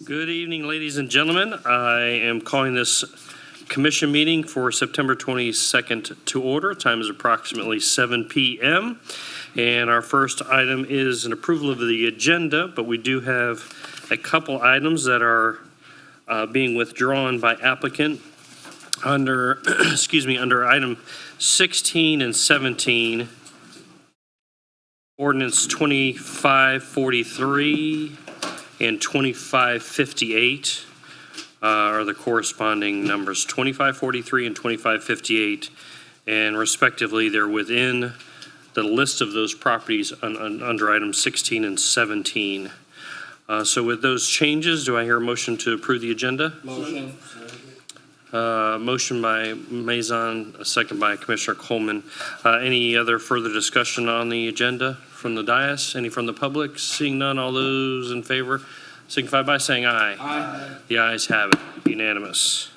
Good evening, ladies and gentlemen. I am calling this commission meeting for September 22nd to order. Time is approximately 7 p.m. And our first item is an approval of the agenda, but we do have a couple items that are being withdrawn by applicant under, under item 16 and 17, ordinance 2543 and 2558 are the corresponding numbers, 2543 and 2558, and respectively they're within the list of those properties under items 16 and 17. So with those changes, do I hear a motion to approve the agenda? Motion. Motion by Mazon, a second by Commissioner Coleman. Any other further discussion on the agenda from the dais? Any from the public? Seeing none, all those in favor signify by saying aye. Aye. The ayes have it, unanimous.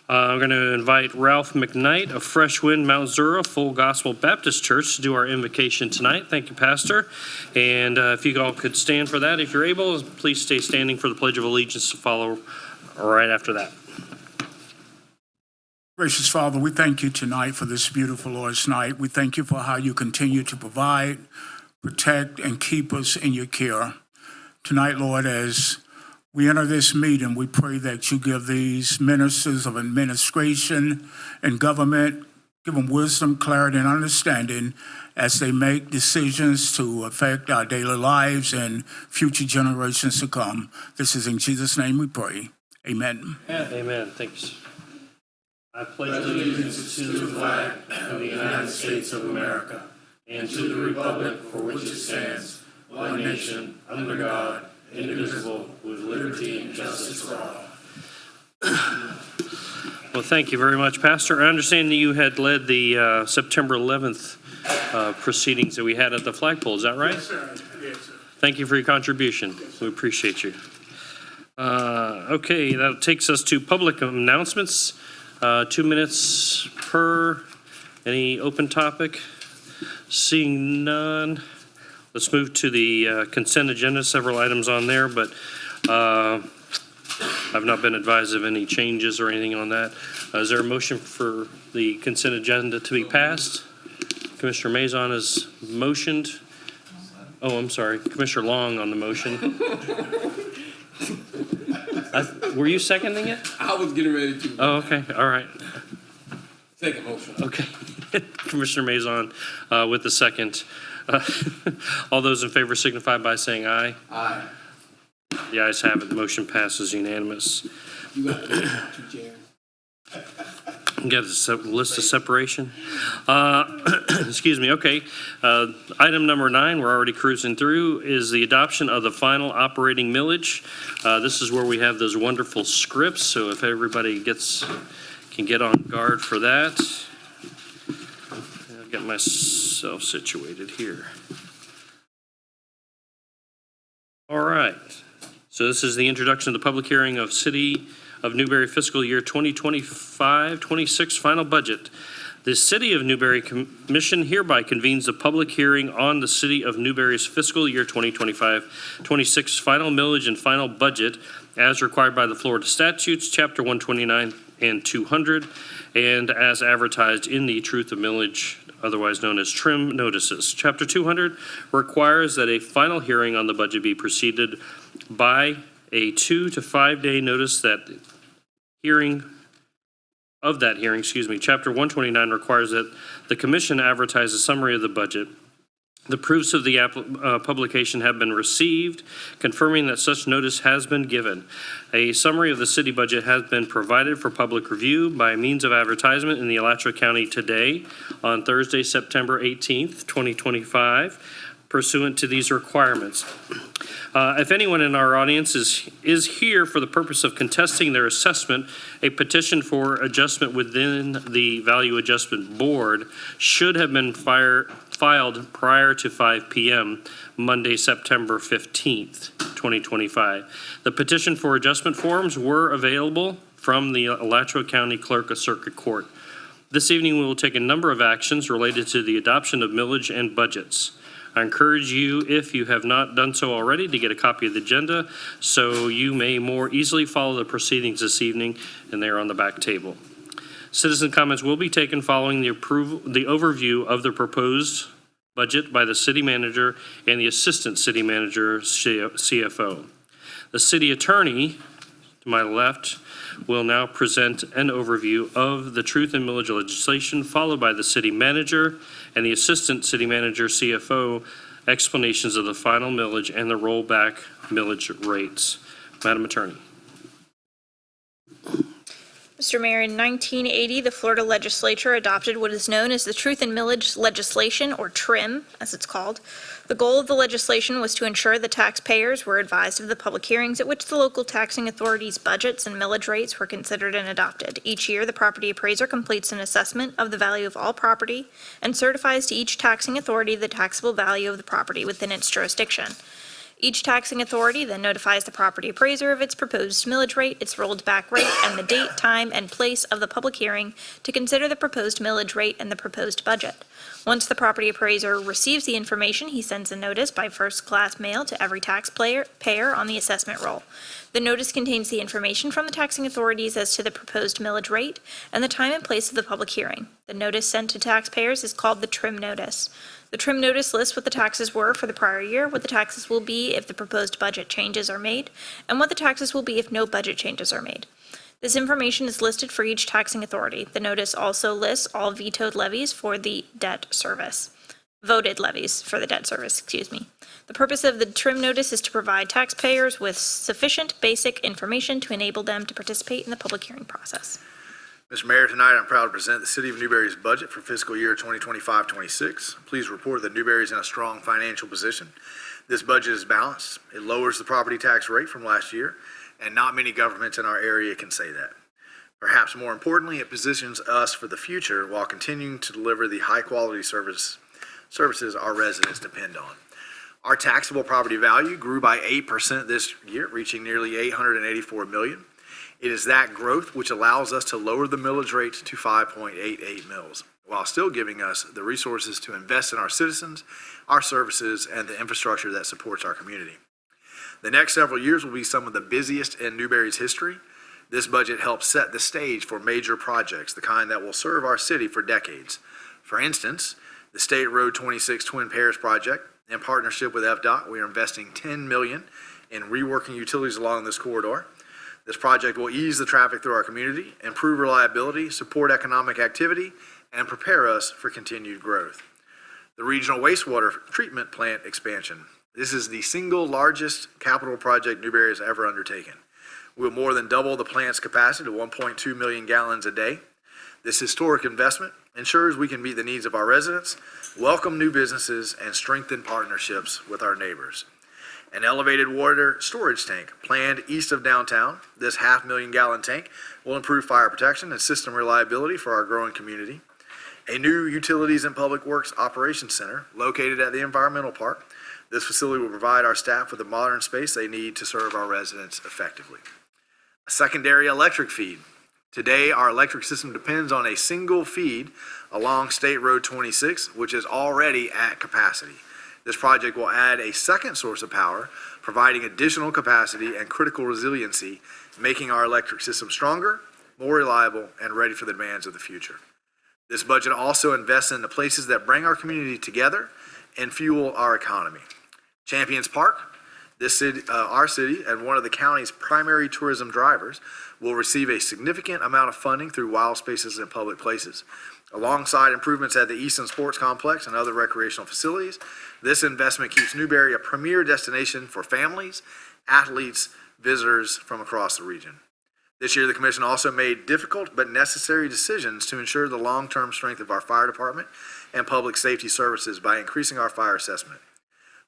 I'm going to invite Ralph McKnight of Fresh Wind, Mount Zura Full Gospel Baptist Church to do our invocation tonight. Thank you, Pastor. And if you all could stand for that, if you're able, please stay standing for the Pledge of Allegiance to follow right after that. Gracious Father, we thank you tonight for this beautiful Lord's night. We thank you for how you continue to provide, protect, and keep us in your care. Tonight, Lord, as we enter this meeting, we pray that you give these ministers of administration and government, give them wisdom, clarity, and understanding as they make decisions to affect our daily lives and future generations to come. This is in Jesus' name we pray. Amen. Amen. Thanks. I pledge allegiance to the flag of the United States of America and to the republic for which it stands, one nation, under God, indivisible, with liberty and justice for all. Well, thank you very much, Pastor. I understand that you had led the September 11th proceedings that we had at the flagpole. Is that right? Yes, sir. Yes, sir. Thank you for your contribution. We appreciate you. Okay, that takes us to public announcements. 2 minutes per. Any open topic? Seeing none. Let's move to the consent agenda. Several items on there, but I've not been advised of any changes or anything on that. Is there a motion for the consent agenda to be passed? Commissioner Mazon has motioned. Oh, I'm sorry. Commissioner Long on the motion. Were you seconding it? I was getting ready to. Oh, okay. All right. Second motion. Okay. Commissioner Mazon with the second. All those in favor signify by saying aye. Aye. The ayes have it. The motion passes unanimous. You got the two chairs. You got a list of separation. Excuse me. Okay. Item number 9, we're already cruising through, is the adoption of the final operating millage. This is where we have those wonderful scripts. So if everybody can get on guard for that. I'll get myself situated here. All right. So this is the introduction to the public hearing of City of Newberry fiscal year 2025-26 final budget. The City of Newberry Commission hereby convenes the public hearing on the City of Newberry's fiscal year 2025-26 final millage and final budget as required by the Florida statutes, Chapter 129 and 200, and as advertised in the Truth of Millage, otherwise known as TRIM notices. Chapter 200 requires that a final hearing on the budget be preceded by a 2 to 5 day notice that hearing. Chapter 129 requires that the commission advertise a summary of the budget. The proofs of the publication have been received, confirming that such notice has been given. A summary of the city budget has been provided for public review by means of advertisement in the Alachua County Today on Thursday, September 18th, 2025, pursuant to these requirements. If anyone in our audience is here for the purpose of contesting their assessment, a petition for adjustment within the Value Adjustment Board should have been filed prior to 5 p.m. Monday, September 15th, 2025. The petition for adjustment forms were available from the Alachua County Clerk of Circuit Court. This evening we will take a number of actions related to the adoption of millage and budgets. I encourage you, if you have not done so already, to get a copy of the agenda so you may more easily follow the proceedings this evening, and they are on the back table. Citizen comments will be taken following the overview of the proposed budget by the city manager and the assistant city manager, CFO. The city attorney, to my left, will now present an overview of the truth and millage legislation, followed by the city manager and the assistant city manager, CFO, explanations of the final millage and the rollback millage rates. Madam Attorney. Mr. Mayor, in 1980, the Florida legislature adopted what is known as the Truth in Millage legislation, or TRIM, as it's called. The goal of the legislation was to ensure that taxpayers were advised of the public hearings at which the local taxing authorities' budgets and millage rates were considered and adopted. Each year, the property appraiser completes an assessment of the value of all property and certifies to each taxing authority the taxable value of the property within its jurisdiction. Each taxing authority then notifies the property appraiser of its proposed millage rate, its rolled back rate, and the date, time, and place of the public hearing to consider the proposed millage rate and the proposed budget. Once the property appraiser receives the information, he sends a notice by first-class mail to every taxpayer on the assessment roll. The notice contains the information from the taxing authorities as to the proposed millage rate and the time and place of the public hearing. The notice sent to taxpayers is called the TRIM notice. The TRIM notice lists what the taxes were for the prior year, what the taxes will be if the proposed budget changes are made, and what the taxes will be if no budget changes are made. This information is listed for each taxing authority. The notice also lists all vetoed levies for the debt service. Voted levies for the debt service, The purpose of the TRIM notice is to provide taxpayers with sufficient basic information to enable them to participate in the public hearing process. Mr. Mayor, tonight I'm proud to present the City of Newberry's budget for fiscal year 2025-26. Please report that Newberry is in a strong financial position. This budget is balanced. It lowers the property tax rate from last year, and not many governments in our area can say that. Perhaps more importantly, it positions us for the future while continuing to deliver the high-quality services our residents depend on. Our taxable property value grew by 8% this year, reaching nearly $884 million. It is that growth which allows us to lower the millage rate to 5.88 mils, while still giving us the resources to invest in our citizens, our services, and the infrastructure that supports our community. The next several years will be some of the busiest in Newberry's history. This budget helps set the stage for major projects, the kind that will serve our city for decades. For instance, the State Road 26 Twin Pairs project. In partnership with FDOT, we are investing $10 million in reworking utilities along this corridor. This project will ease the traffic through our community, improve reliability, support economic activity, and prepare us for continued growth. The regional wastewater treatment plant expansion. This is the single largest capital project Newberry has ever undertaken. We'll more than double the plant's capacity to 1.2 million gallons a day. This historic investment ensures we can meet the needs of our residents, welcome new businesses, and strengthen partnerships with our neighbors. An elevated water storage tank planned east of downtown. This 500,000 gallon tank will improve fire protection and system reliability for our growing community. A new Utilities and Public Works Operations Center located at the Environmental Park. This facility will provide our staff with the modern space they need to serve our residents effectively. A secondary electric feed. Today, our electric system depends on a single feed along State Road 26, which is already at capacity. This project will add a second source of power, providing additional capacity and critical resiliency, making our electric system stronger, more reliable, and ready for the demands of the future. This budget also invests in the places that bring our community together and fuel our economy. Champions Park, our city, and one of the county's primary tourism drivers, will receive a significant amount of funding through wild spaces and public places. Alongside improvements at the Easton Sports Complex and other recreational facilities, this investment keeps Newberry a premier destination for families, athletes, visitors from across the region. This year, the Commission also made difficult but necessary decisions to ensure the long-term strength of our fire department and public safety services by increasing our fire assessment.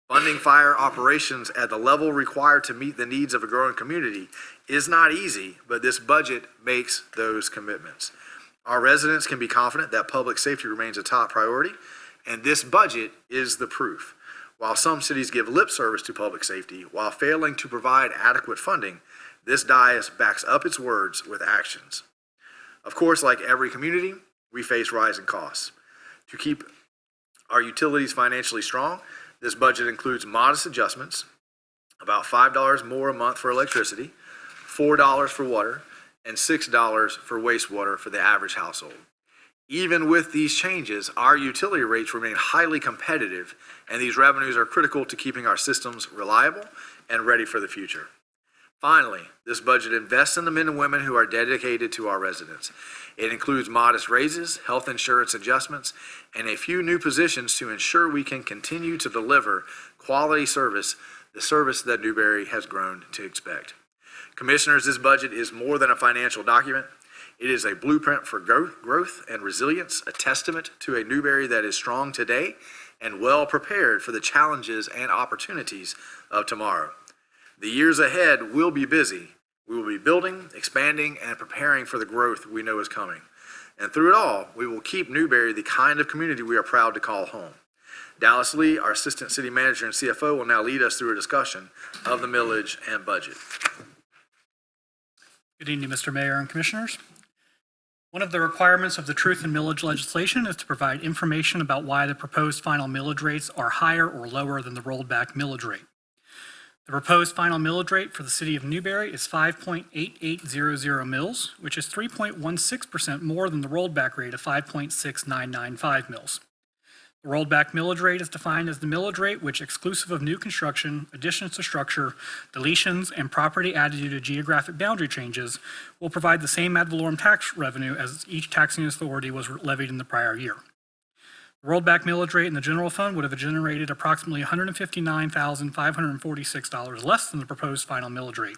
Funding fire operations at the level required to meet the needs of a growing community is not easy, but this budget makes those commitments. Our residents can be confident that public safety remains a top priority, and this budget is the proof. While some cities give lip service to public safety while failing to provide adequate funding, this dais backs up its words with actions. Of course, like every community, we face rising costs. To keep our utilities financially strong, This budget includes modest adjustments, about $5 more a month for electricity, $4 for water, and $6 for wastewater for the average household. Even with these changes, our utility rates remain highly competitive, and these revenues are critical to keeping our systems reliable and ready for the future. Finally, this budget invests in the men and women who are dedicated to our residents. It includes modest raises, health insurance adjustments, and a few new positions to ensure we can continue to deliver quality service, the service that Newberry has grown to expect. Commissioners, this budget is more than a financial document. It is a blueprint for growth and resilience, a testament to a Newberry that is strong today and well prepared for the challenges and opportunities of tomorrow. The years ahead will be busy. We will be building, expanding, and preparing for the growth we know is coming. And through it all, we will keep Newberry the kind of community we are proud to call home. Dallas Lee, our Assistant City Manager and CFO, will now lead us through a discussion of the millage and budget. Good evening, Mr. Mayor and Commissioners. One of the requirements of the truth in millage legislation is to provide information about why the proposed final millage rates are higher or lower than the rolled back millage rate. The proposed final millage rate for the city of Newberry is 5.8800 mils, which is 3.16% more than the rolled back rate of 5.6995 mils. The rolled back millage rate is defined as the millage rate which, exclusive of new construction, additions to structure, deletions, and property added due to geographic boundary changes, will provide the same ad valorem tax revenue as each taxing authority was levied in the prior year. The rolled back millage rate in the general fund would have generated approximately $159,546 less than the proposed final millage rate.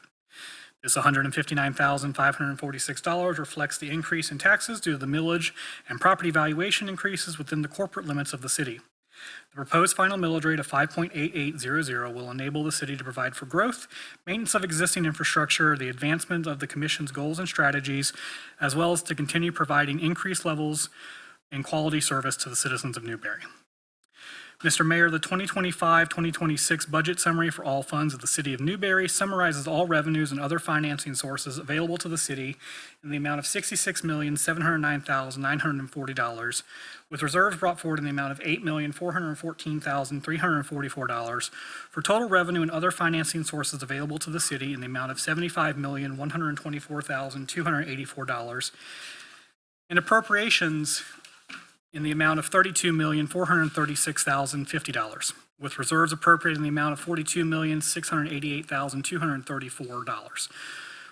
This $159,546 reflects the increase in taxes due to the millage and property valuation increases within the corporate limits of the city. The proposed final millage rate of 5.8800 will enable the city to provide for growth, maintenance of existing infrastructure, the advancement of the Commission's goals and strategies, as well as to continue providing increased levels and quality service to the citizens of Newberry. Mr. Mayor, the 2025-2026 budget summary for all funds of the city of Newberry summarizes all revenues and other financing sources available to the city in the amount of $66,709,940, with reserves brought forward in the amount of $8,414,344, for total revenue and other financing sources available to the city in the amount of $75,124,284, and appropriations in the amount of $32,436,050, with reserves appropriated in the amount of $42,688,234,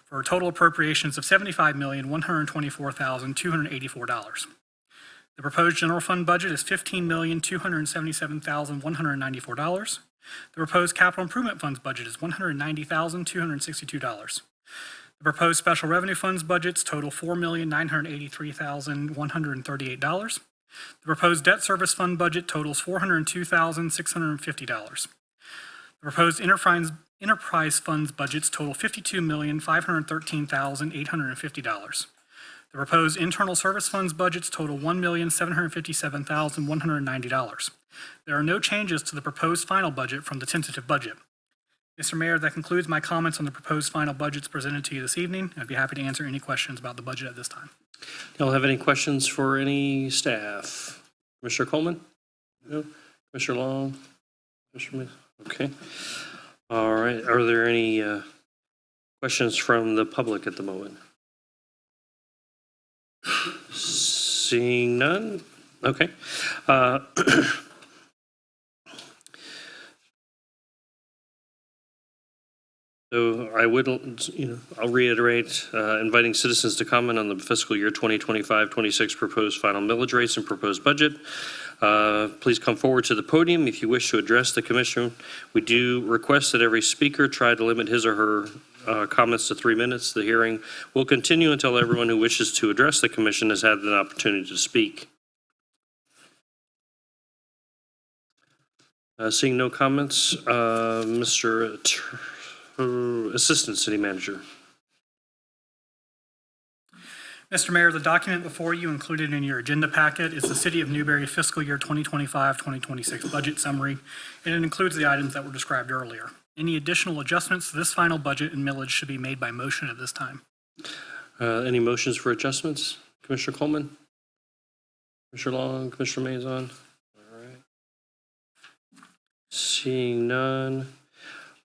for total appropriations of $75,124,284. The proposed general fund budget is $15,277,194. The proposed capital improvement funds budget is $190,262. The proposed special revenue funds budgets total $4,983,138. The proposed debt service fund budget totals $402,650. The proposed enterprise funds budgets total $52,513,850. The proposed internal service funds budgets total $1,757,190. There are no changes to the proposed final budget from the tentative budget. Mr. Mayor, that concludes my comments on the proposed final budgets presented to you this evening. I'd be happy to answer any questions about the budget at this time. Y'all have any questions for any staff? Commissioner Coleman? No? Commissioner Long? Commissioner Mason? Okay. All right. Are there any questions from the public at the moment? Seeing none? Okay. So I would, I'll reiterate, inviting citizens to comment on the fiscal year 2025-26 proposed final millage rates and proposed budget. Please come forward to the podium if you wish to address the commission. We do request that every speaker try to limit his or her comments to 3 minutes. The hearing will continue until everyone who wishes to address the commission has had an opportunity to speak. Seeing no comments, Mr. Assistant City Manager. Mr. Mayor, the document before you included in your agenda packet is the City of Newberry fiscal year 2025-2026 budget summary, and it includes the items that were described earlier. Any additional adjustments to this final budget and millage should be made by motion at this time. Any motions for adjustments? Commissioner Coleman? Commissioner Long? Commissioner Mason? All right. Seeing none.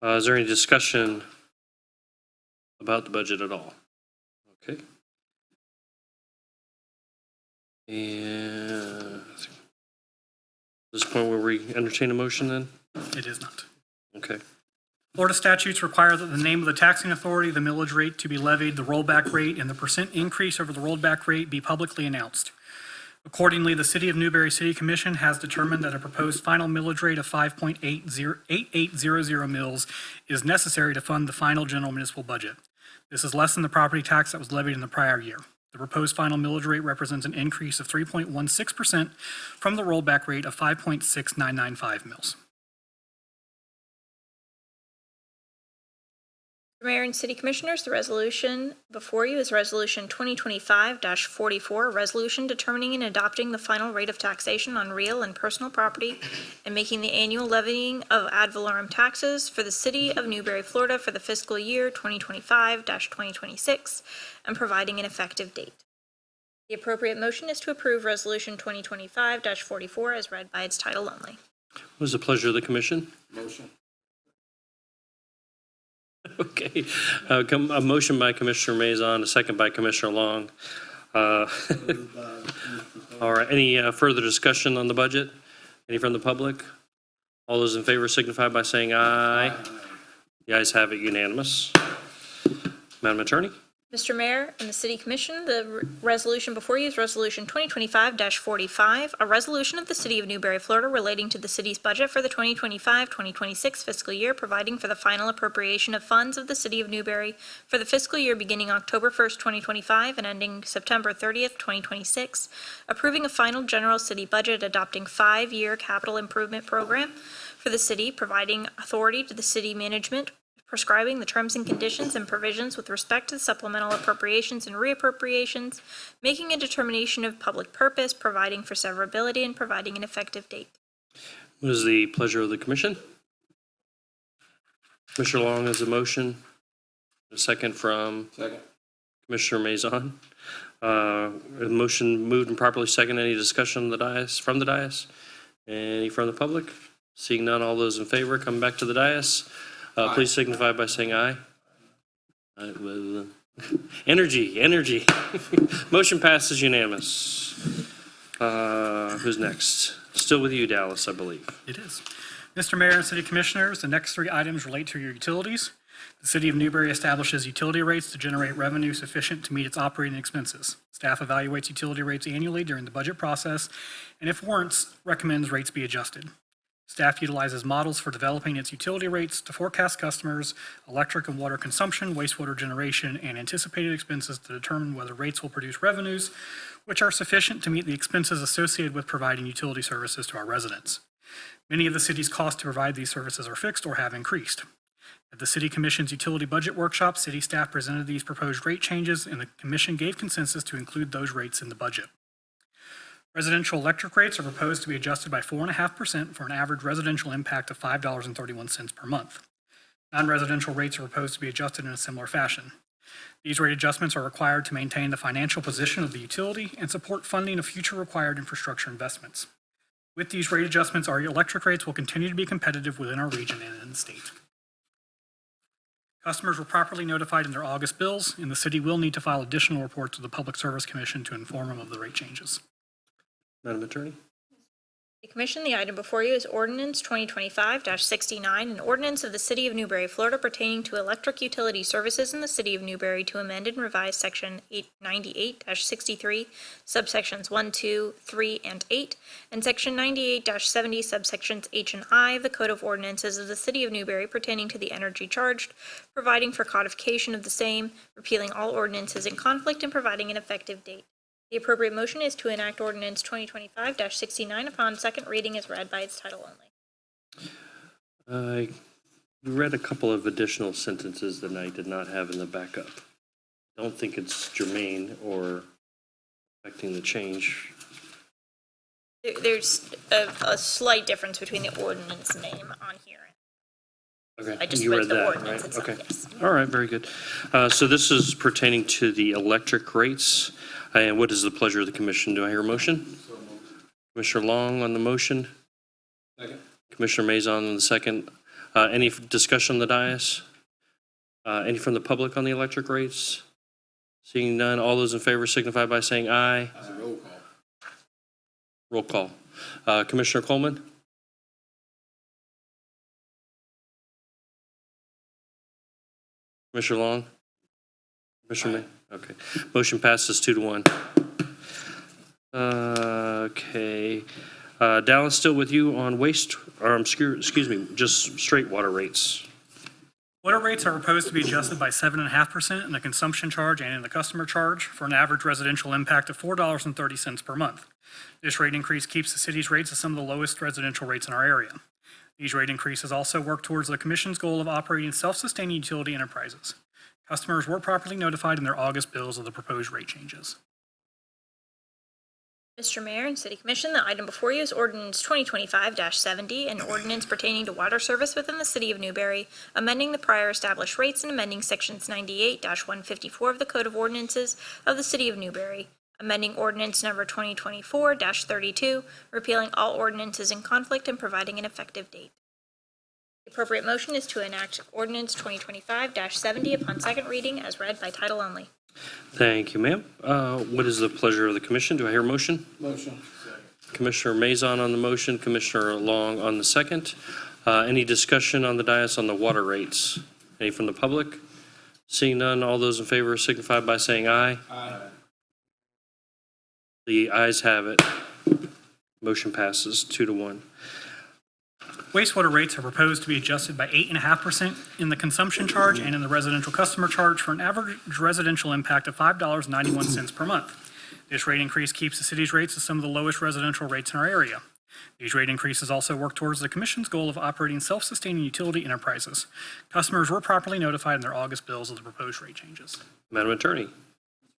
Is there any discussion about the budget at all? Okay. And at this point, will we entertain a motion then? It is not. Okay. Florida statutes require that the name of the taxing authority, the millage rate to be levied, the rollback rate, and the percent increase over the rollback rate be publicly announced. Accordingly, the City of Newberry City Commission has determined that a proposed final millage rate of 5.8800 mils is necessary to fund the final general municipal budget. This is less than the property tax that was levied in the prior year. The proposed final millage rate represents an increase of 3.16% from the rollback rate of 5.6995 mils. Mayor and City Commissioners, the resolution before you is Resolution 2025-44, a resolution determining and adopting the final rate of taxation on real and personal property and making the annual levying of ad valorem taxes for the City of Newberry, Florida for the fiscal year 2025-2026 and providing an effective date. The appropriate motion is to approve Resolution 2025-44 as read by its title only. What is the pleasure of the commission? Motion. Okay. A motion by Commissioner Maison, a second by Commissioner Long. All right. Any further discussion on the budget? Any from the public? All those in favor signify by saying aye. The ayes have it, unanimous. Madam Attorney? Mr. Mayor and the City Commission, the resolution before you is Resolution 2025-45, a resolution of the City of Newberry, Florida relating to the city's budget for the 2025-2026 fiscal year, providing for the final appropriation of funds of the City of Newberry for the fiscal year beginning October 1st, 2025 and ending September 30th, 2026, approving a final general city budget, adopting 5-year capital improvement program for the city, providing authority to the city management, prescribing the terms and conditions and provisions with respect to the supplemental appropriations and reappropriations, making a determination of public purpose, providing for severability, and providing an effective date. What is the pleasure of the commission? Commissioner Long has a motion. A second from Second. Commissioner Maison. A motion moved and properly second. Any discussion on the dais, from the dais? Any from the public? Seeing none, all those in favor, come back to the dais. Please signify by saying aye. Energy. Motion passes unanimous. Who's next? Still with you, Dallas, I believe. It is. Mr. Mayor and City Commissioners, the next 3 items relate to your utilities. The City of Newberry establishes utility rates to generate revenue sufficient to meet its operating expenses. Staff evaluates utility rates annually during the budget process, and if warrants, recommends rates be adjusted. Staff utilizes models for developing its utility rates to forecast customers' electric and water consumption, wastewater generation, and anticipated expenses to determine whether rates will produce revenues which are sufficient to meet the expenses associated with providing utility services to our residents. Many of the city's costs to provide these services are fixed or have increased. At the City Commission's utility budget workshop, city staff presented these proposed rate changes, and the Commission gave consensus to include those rates in the budget. Residential electric rates are proposed to be adjusted by 4.5% for an average residential impact of $5.31 per month. Non-residential rates are proposed to be adjusted in a similar fashion. These rate adjustments are required to maintain the financial position of the utility and support funding of future required infrastructure investments. With these rate adjustments, our electric rates will continue to be competitive within our region and in the state. Customers were properly notified in their August bills, and the city will need to file additional reports to the Public Service Commission to inform them of the rate changes. Madam Attorney? The Commission, the item before you is Ordinance 2025-69, an ordinance of the City of Newberry, Florida pertaining to electric utility services in the City of Newberry to amend and revise Section 98-63, subsections 1, 2, 3, and 8, and Section 98-70, subsections H and I of the Code of Ordinances of the City of Newberry pertaining to the energy charged, providing for codification of the same, repealing all ordinances in conflict, and providing an effective date. The appropriate motion is to enact Ordinance 2025-69 upon second reading as read by its title only. I read a couple of additional sentences that I did not have in the backup. Don't think it's germane or affecting the change. There's a slight difference between the ordinance name on here. Okay, I just you read read the that, ordinance right? itself, Okay. yes. All right, very good. So this is pertaining to the electric rates. And what is the pleasure of the commission? Do I hear a motion? Commissioner Long on the motion? Second. Commissioner Mazon on the second. Any discussion on the dais? Any from the public on the electric rates? Seeing none, all those in favor signify by saying aye. That's a roll call. Roll call. Commissioner Coleman? Commissioner Long? Commissioner May? Okay. Motion passes 2-1. Okay. Dallas, still with you on waste, or excuse me, just straight water rates. Water rates are proposed to be adjusted by 7.5% in the consumption charge and in the customer charge for an average residential impact of $4.30 per month. This rate increase keeps the city's rates at some of the lowest residential rates in our area. These rate increases also work towards the Commission's goal of operating self-sustaining utility enterprises. Customers were properly notified in their August bills of the proposed rate changes. Mr. Mayor and City Commission, the item before you is ordinance 2025-70, an ordinance pertaining to water service within the City of Newberry, amending the prior established rates and amending sections 98-154 of the Code of Ordinances of the City of Newberry, amending ordinance number 2024-32, repealing all ordinances in conflict and providing an effective date. The appropriate motion is to enact ordinance 2025-70 upon second reading as read by title only. Thank you, ma'am. What is the pleasure of the commission? Do I hear a motion? Motion. Commissioner Mazon on the motion, Commissioner Long on the second. Any discussion on the dais on the water rates? Any from the public? Seeing none, all those in favor signify by saying aye. Aye. The ayes have it. Motion passes 2-1. Wastewater rates are proposed to be adjusted by 8.5% in the consumption charge and in the residential customer charge for an average residential impact of $5.91 per month. This rate increase keeps the city's rates at some of the lowest residential rates in our area. These rate increases also work towards the Commission's goal of operating self-sustaining utility enterprises. Customers were properly notified in their August bills of the proposed rate changes. Madam Attorney.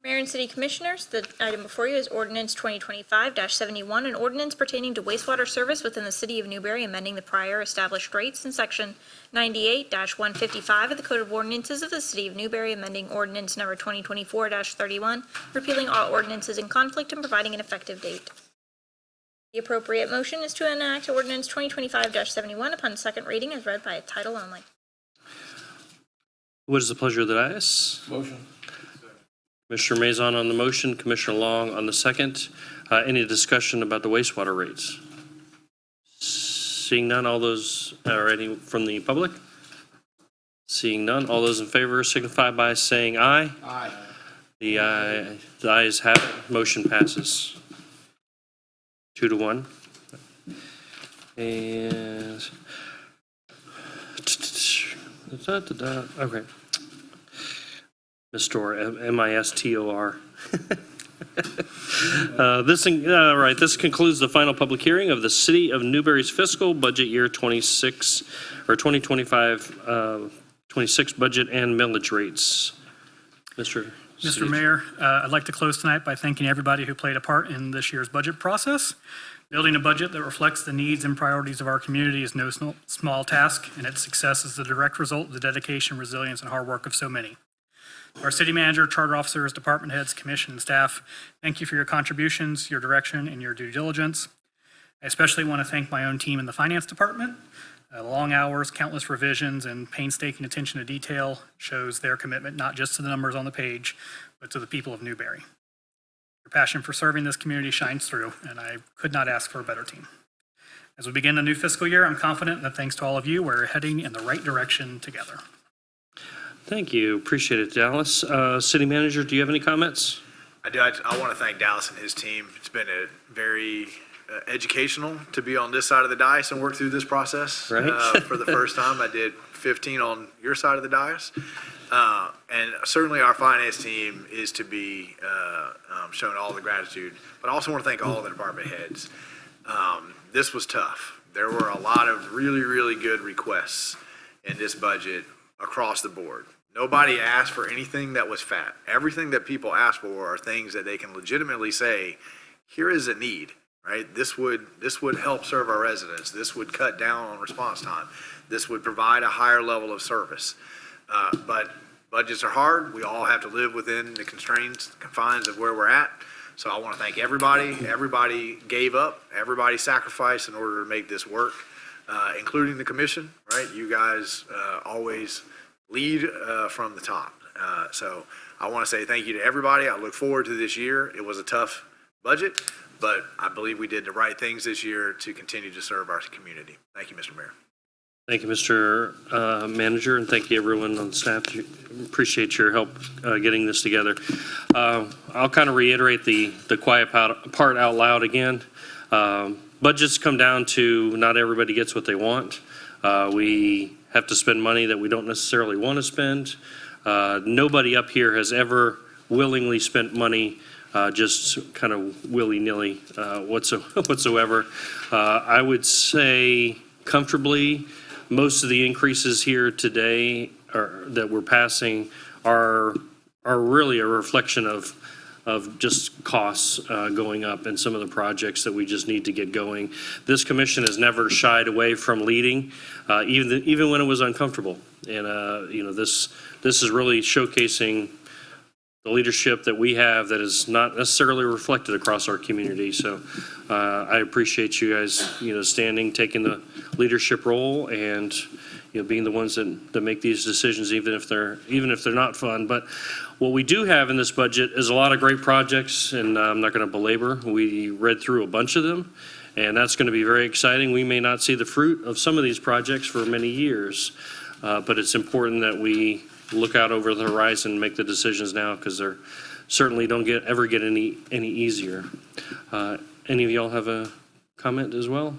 Mayor and City Commissioners, the item before you is ordinance 2025-71, an ordinance pertaining to wastewater service within the City of Newberry, amending the prior established rates in section 98-155 of the Code of Ordinances of the City of Newberry, amending ordinance number 2024-31, repealing all ordinances in conflict and providing an effective date. The appropriate motion is to enact ordinance 2025-71 upon second reading as read by title only. What is the pleasure of the dais? Motion. Commissioner Mazon on the motion, Commissioner Long on the second. Any discussion about the wastewater rates? Seeing none, all those, or any from the public? Seeing none, all those in favor signify by saying aye. Aye. The ayes have it. Motion passes 2-1. And okay. Mistor, M-I-S-T-O-R. This concludes the final public hearing of the City of Newberry's fiscal budget year 26 or 2025 26 budget and millage rates. Mr. Mayor, I'd like to close tonight by thanking everybody who played a part in this year's budget process. Building a budget that reflects the needs and priorities of our community is no small task, and its success is the direct result of the dedication, resilience, and hard work of so many. Our city manager, charter officers, department heads, commission, and staff, thank you for your contributions, your direction, and your due diligence. I especially want to thank my own team in the finance department. Long hours, countless revisions, and painstaking attention to detail shows their commitment not just to the numbers on the page, but to the people of Newberry. Your passion for serving this community shines through, and I could not ask for a better team. As we begin the new fiscal year, I'm confident that thanks to all of you, we're heading in the right direction together. Thank you. Appreciate it, Dallas. City Manager, do you have any comments? I do. I want to thank Dallas and his team. It's been a very educational to be on this side of the dais and work through this process. Right. For the first time, I did 15 on your side of the dais. And certainly our finance team is to be shown all the gratitude. But I also want to thank all the department heads. This was tough. There were a lot of really, really good requests in this budget across the board. Nobody asked for anything that was fat. Everything that people ask for are things that they can legitimately say, here is a need, right? This would help serve our residents. This would cut down on response time. This would provide a higher level of service. But budgets are hard. We all have to live within the constraints, confines of where we're at. So I want to thank everybody. Everybody gave up. Everybody sacrificed in order to make this work. including the commission, right? You guys always lead from the top. So I want to say thank you to everybody. I look forward to this year. It was a tough budget, but I believe we did the right things this year to continue to serve our community. Thank you, Mr. Mayor. Thank you, Mr. Manager, and thank you, everyone on staff. Appreciate your help getting this together. I'll kind of reiterate the quiet part out loud again. Budgets come down to not everybody gets what they want. We have to spend money that we don't necessarily want to spend. Nobody up here has ever willingly spent money just kind of willy-nilly whatsoever. I would say comfortably, most of the increases here today that we're passing are really a reflection of just costs going up and some of the projects that we just need to get going. This commission has never shied away from leading, even when it was uncomfortable. And this is really showcasing the leadership that we have that is not necessarily reflected across our community. So I appreciate you guys, standing, taking the leadership role, and being the ones that make these decisions, even if they're not fun. But what we do have in this budget is a lot of great projects, and I'm not going to belabor. We read through a bunch of them, and that's going to be very exciting. We may not see the fruit of some of these projects for many years, but it's important that we look out over the horizon and make the decisions now, because they're certainly don't ever get any easier. Any of y'all have a comment as well?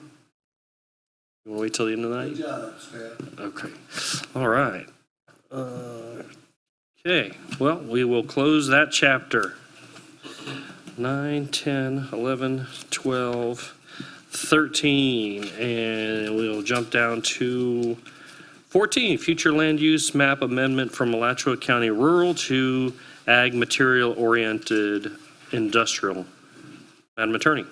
You want to wait till the end of the night? Good job, Staff. Okay. All right. Okay. Well, we will close that chapter. 9, 10, 11, 12, 13, and we'll jump down to 14, future land use map amendment from Alachua County rural to ag material oriented industrial. Madam Attorney.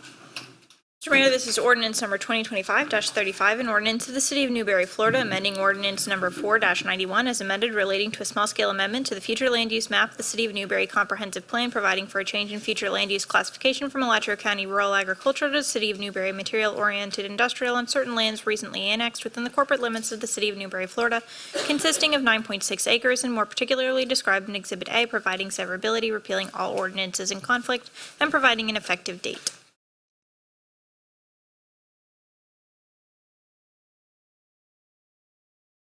Mr. Mayor, this is ordinance number 2025-35, an ordinance of the City of Newberry, Florida, amending ordinance number 4-91 as amended relating to a small-scale amendment to the future land use map of the City of Newberry Comprehensive Plan, providing for a change in future land use classification from Alachua County Rural Agricultural to the City of Newberry Material-Oriented Industrial on certain lands recently annexed within the corporate limits of the City of Newberry, Florida, consisting of 9.6 acres and more particularly described in Exhibit A, providing severability, repealing all ordinances in conflict, and providing an effective date.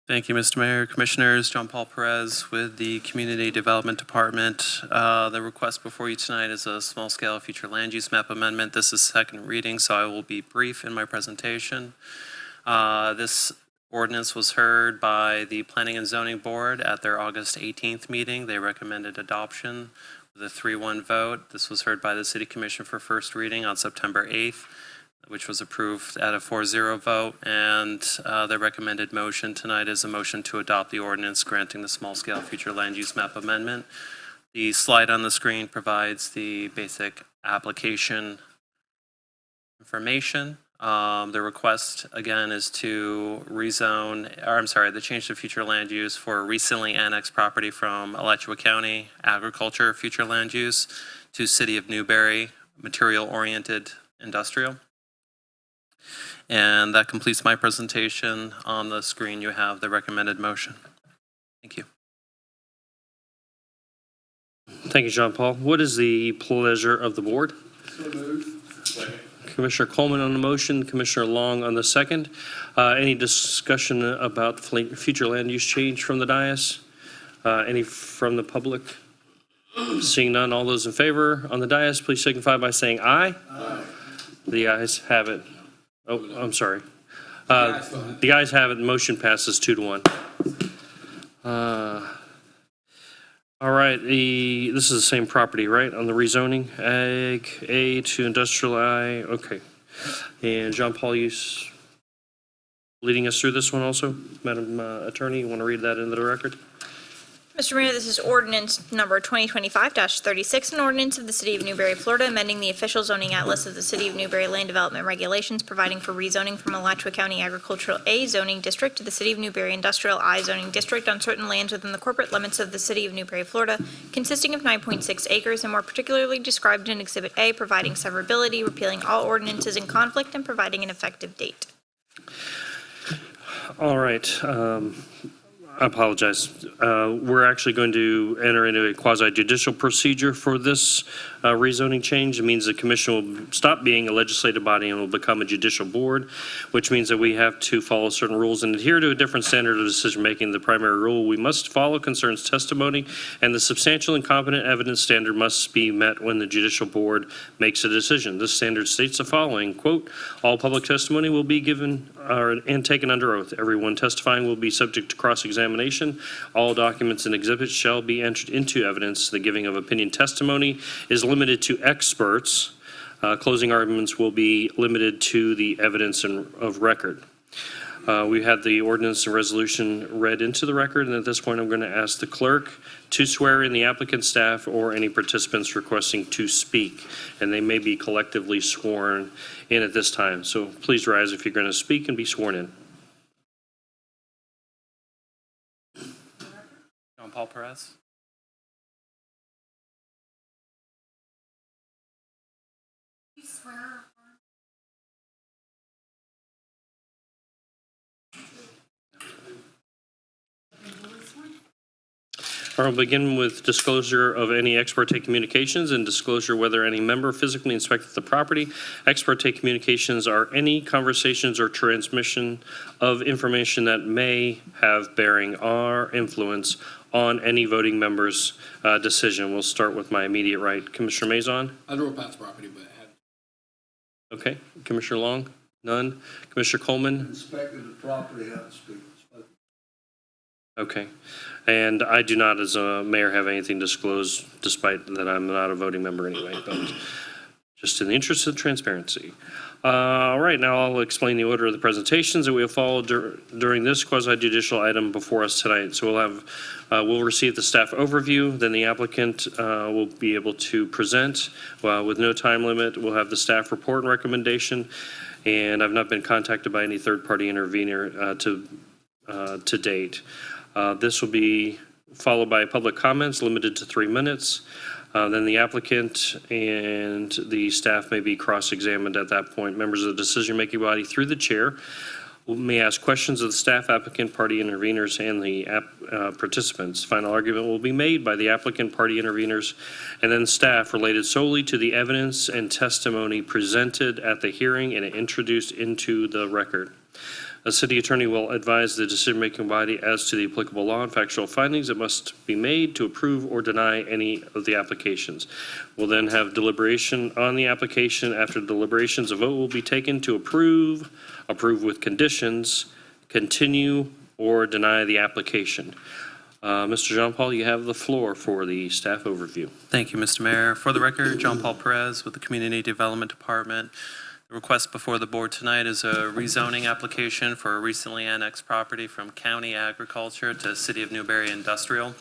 Thank you, Mr. Mayor. Commissioners, John Paul Perez with the Community Development Department. The request before you tonight is a small-scale future land use map amendment. This is second reading, so I will be brief in my presentation. This ordinance was heard by the Planning and Zoning Board at their August 18th meeting. They recommended adoption with a 3-1 vote. This was heard by the City Commission for first reading on September 8th. Which was approved at a 4-0 vote, and the recommended motion tonight is a motion to adopt the ordinance granting the small-scale future land use map amendment. The slide on the screen provides the basic application information. The request, again, is to the change to future land use for recently annexed property from Alachua County Agriculture future land use to City of Newberry Material-Oriented Industrial. And that completes my presentation. On the screen, you have the recommended motion. Thank you. Thank you, John Paul. What is the pleasure of the board? So moved. Second. Commissioner Coleman on the motion, Commissioner Long on the second. Any discussion about future land use change from the dais? Any from the public? Seeing none, all those in favor on the dais, please signify by saying aye. Aye. The ayes have it. Oh, I'm sorry. The ayes have it. The motion passes 2-1. All right. This is the same property, right? On the rezoning, Ag A to Industrial I. Okay. And John Paul, you leading us through this one also, Madam Attorney. You want to read that into the record? Mr. Mayor, this is ordinance number 2025-36, an ordinance of the City of Newberry, Florida, amending the official zoning atlas of the City of Newberry Land Development Regulations, providing for rezoning from Alachua County Agricultural A zoning district to the City of Newberry Industrial I zoning district on certain lands within the corporate limits of the City of Newberry, Florida, consisting of 9.6 acres and more particularly described in Exhibit A, providing severability, repealing all ordinances in conflict, and providing an effective date. All right. I apologize. We're actually going to enter into a quasi judicial procedure for this rezoning change. It means the commission will stop being a legislative body and will become a judicial board, which means that we have to follow certain rules and adhere to a different standard of decision-making. The primary rule, we must follow concerns testimony, and the substantial and competent evidence standard must be met when the judicial board makes a decision. This standard states the following, quote, all public testimony will be given and taken under oath. Everyone testifying will be subject to cross-examination. All documents and exhibits shall be entered into evidence. The giving of opinion testimony is limited to experts. Closing arguments will be limited to the evidence of record. We had the ordinance and resolution read into the record, and at this point I'm going to ask the clerk to swear in the applicant, staff, or any participants requesting to speak, and they may be collectively sworn in at this time. So please rise if you're going to speak and be sworn in. John Paul Perez. All right, we'll begin with disclosure of any ex parte communications and disclosure whether any member physically inspected the property. Ex parte communications are any conversations or transmission of information that may have bearing or influence on any voting member's decision. We'll start with my immediate right. Commissioner Mazon? I drove past the property, but I had Okay. Commissioner Long? None. Commissioner Coleman? inspected the property, hadn't spoken. Okay. And I do not, as a mayor, have anything to disclose, despite that I'm not a voting member anyway, but just in the interest of transparency. All right, now I'll explain the order of the presentations that we have followed during this quasi-judicial item before us tonight. So we'll receive the staff overview, then the applicant will be able to present. With no time limit, we'll have the staff report and recommendation, and I've not been contacted by any third-party intervener to date. This will be followed by public comments limited to 3 minutes. Then the applicant and the staff may be cross-examined at that point. Members of the decision-making body, through the chair, may ask questions of the staff, applicant, party interveners, and the participants. Final argument will be made by the applicant, party interveners, and then staff related solely to the evidence and testimony presented at the hearing and introduced into the record. A city attorney will advise the decision-making body as to the applicable law and factual findings that must be made to approve or deny any of the applications. We'll then have deliberation on the application. After deliberations, a vote will be taken to approve with conditions, continue, or deny the application. Mr. Jean Paul, you have the floor for the staff overview. Thank you, Mr. Mayor. For the record, John Paul Perez with the Community Development Department. The request before the board tonight is a rezoning application for a recently annexed property from county agriculture to city of Newberry industrial.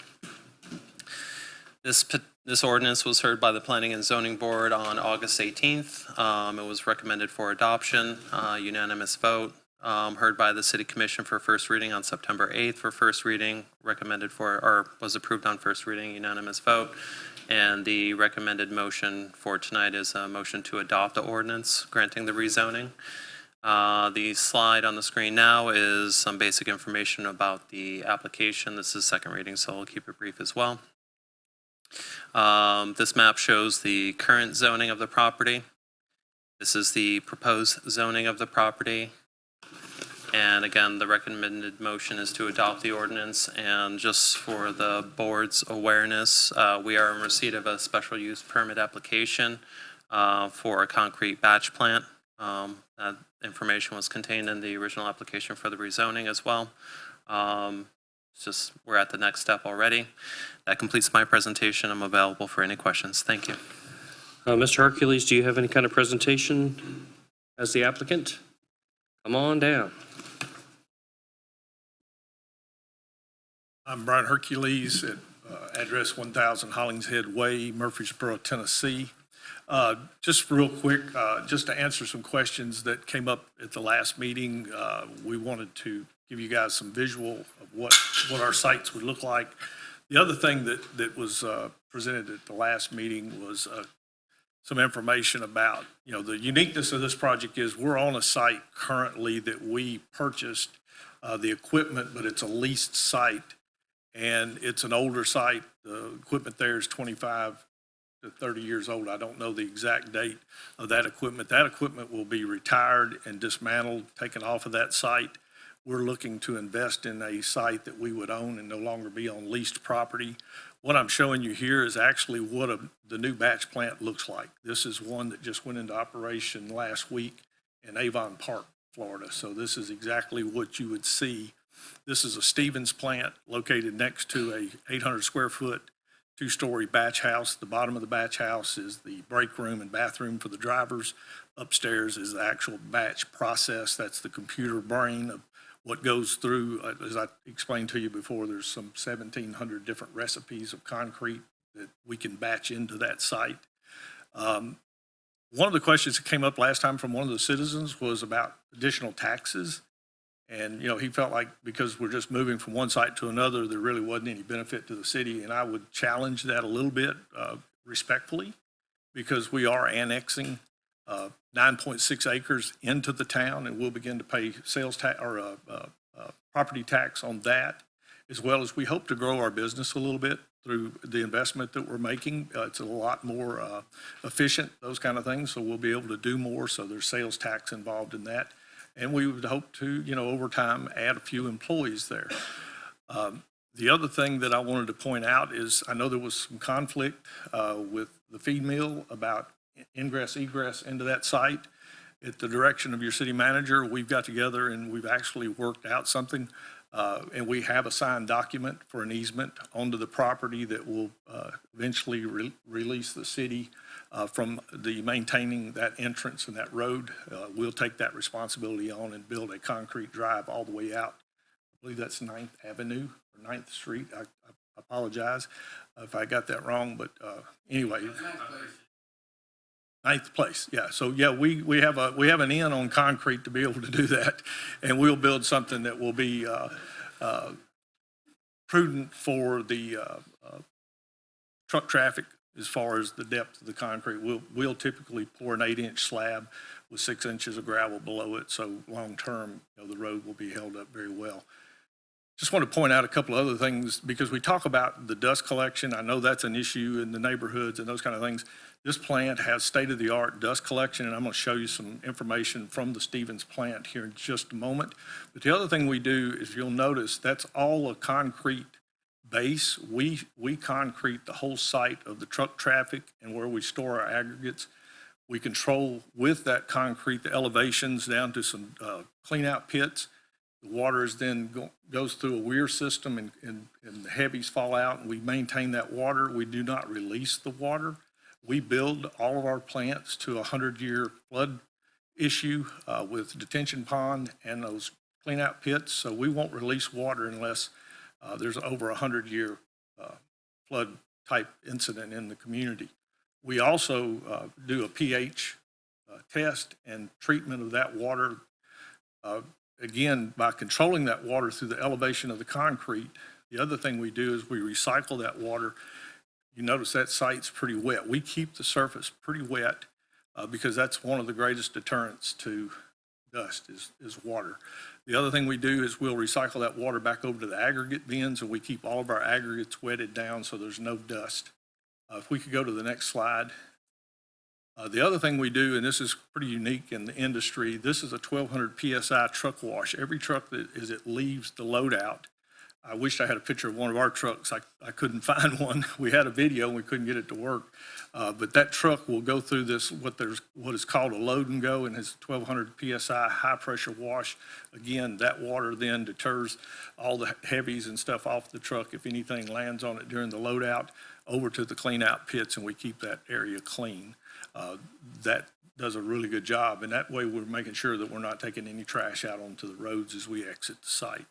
This ordinance was heard by the Planning and Zoning Board on August 18th. It was recommended for adoption, unanimous vote. Heard by the City Commission for first reading on September 8th for first reading, was approved on first reading, unanimous vote. And the recommended motion for tonight is a motion to adopt the ordinance granting the rezoning. The slide on the screen now is some basic information about the application. This is second reading, so I'll keep it brief as well. This map shows the current zoning of the property. This is the proposed zoning of the property. And again, the recommended motion is to adopt the ordinance. And just for the board's awareness, we are in receipt of a special use permit application for a concrete batch plant. That information was contained in the original application for the rezoning as well. It's just, we're at the next step already. That completes my presentation. I'm available for any questions. Thank you. Mr. Hercules, do you have any kind of presentation as the applicant? Come on down. I'm Brian Hercules at address 1000 Hollingshead Way, Murfreesboro, Tennessee. Just real quick, just to answer some questions that came up at the last meeting, we wanted to give you guys some visual of what our sites would look like. The other thing that was presented at the last meeting was some information about, the uniqueness of this project is we're on a site currently that we purchased the equipment, but it's a leased site, and it's an older site. The equipment there is 25 to 30 years old. I don't know the exact date of that equipment. That equipment will be retired and dismantled, taken off of that site. We're looking to invest in a site that we would own and no longer be on leased property. What I'm showing you here is actually what the new batch plant looks like. This is one that just went into operation last week in Avon Park, Florida. So this is exactly what you would see. This is a Stevens plant located next to a 800 square foot, 2-story batch house. The bottom of the batch house is the break room and bathroom for the drivers. Upstairs is the actual batch process. That's the computer brain of what goes through. As I explained to you before, there's some 1,700 different recipes of concrete that we can batch into that site. One of the questions that came up last time from one of the citizens was about additional taxes. And, he felt like because we're just moving from one site to another, there really wasn't any benefit to the city. And I would challenge that a little bit respectfully, because we are annexing 9.6 acres into the town, and we'll begin to pay sales tax or property tax on that, as well as we hope to grow our business a little bit through the investment that we're making. It's a lot more efficient, those kind of things, so we'll be able to do more. So there's sales tax involved in that. And we would hope to, over time, add a few employees there. The other thing that I wanted to point out is I know there was some conflict with the feed mill about ingress, egress into that site. At the direction of your city manager, we've got together and we've actually worked out something. And we have a signed document for an easement onto the property that will eventually release the city from the maintaining that entrance and that road. We'll take that responsibility on and build a concrete drive all the way out. I believe that's 9th Avenue or 9th Street. I apologize if I got that wrong, but anyway. 9th place, yeah. So yeah, we have an in on concrete to be able to do that, and we'll build something that will be prudent for the truck traffic as far as the depth of the concrete. We'll typically pour an 8-inch slab with 6 inches of gravel below it, so long term, the road will be held up very well. Just want to point out a couple of other things, because we talk about the dust collection. I know that's an issue in the neighborhoods and those kind of things. This plant has state-of-the-art dust collection, and I'm going to show you some information from the Stevens plant here in just a moment. But the other thing we do is, you'll notice that's all a concrete base. We concrete the whole site of the truck traffic and where we store our aggregates. We control with that concrete the elevations down to some clean-out pits. The water is then goes through a weir system, and the heavies fall out, and we maintain that water. We do not release the water. We build all of our plants to a 100-year flood issue with detention pond and those clean-out pits. So we won't release water unless there's over a 100-year flood type incident in the community. We also do a pH test and treatment of that water. Again, by controlling that water through the elevation of the concrete. The other thing we do is we recycle that water. You notice that site's pretty wet. We keep the surface pretty wet because that's one of the greatest deterrents to dust is water. The other thing we do is we'll recycle that water back over to the aggregate bins, and we keep all of our aggregates wetted down so there's no dust. If we could go to the next slide. The other thing we do, and this is pretty unique in the industry, this is a 1,200 PSI truck wash. Every truck that it leaves the loadout. I wish I had a picture of one of our trucks. I couldn't find one. We had a video and we couldn't get it to work. But that truck will go through this, what is called a load and go, and has 1,200 PSI high pressure wash. Again, that water then deters all the heavies and stuff off the truck if anything lands on it during the loadout over to the clean out pits, and we keep that area clean. That does a really good job, and that way we're making sure that we're not taking any trash out onto the roads as we exit the site.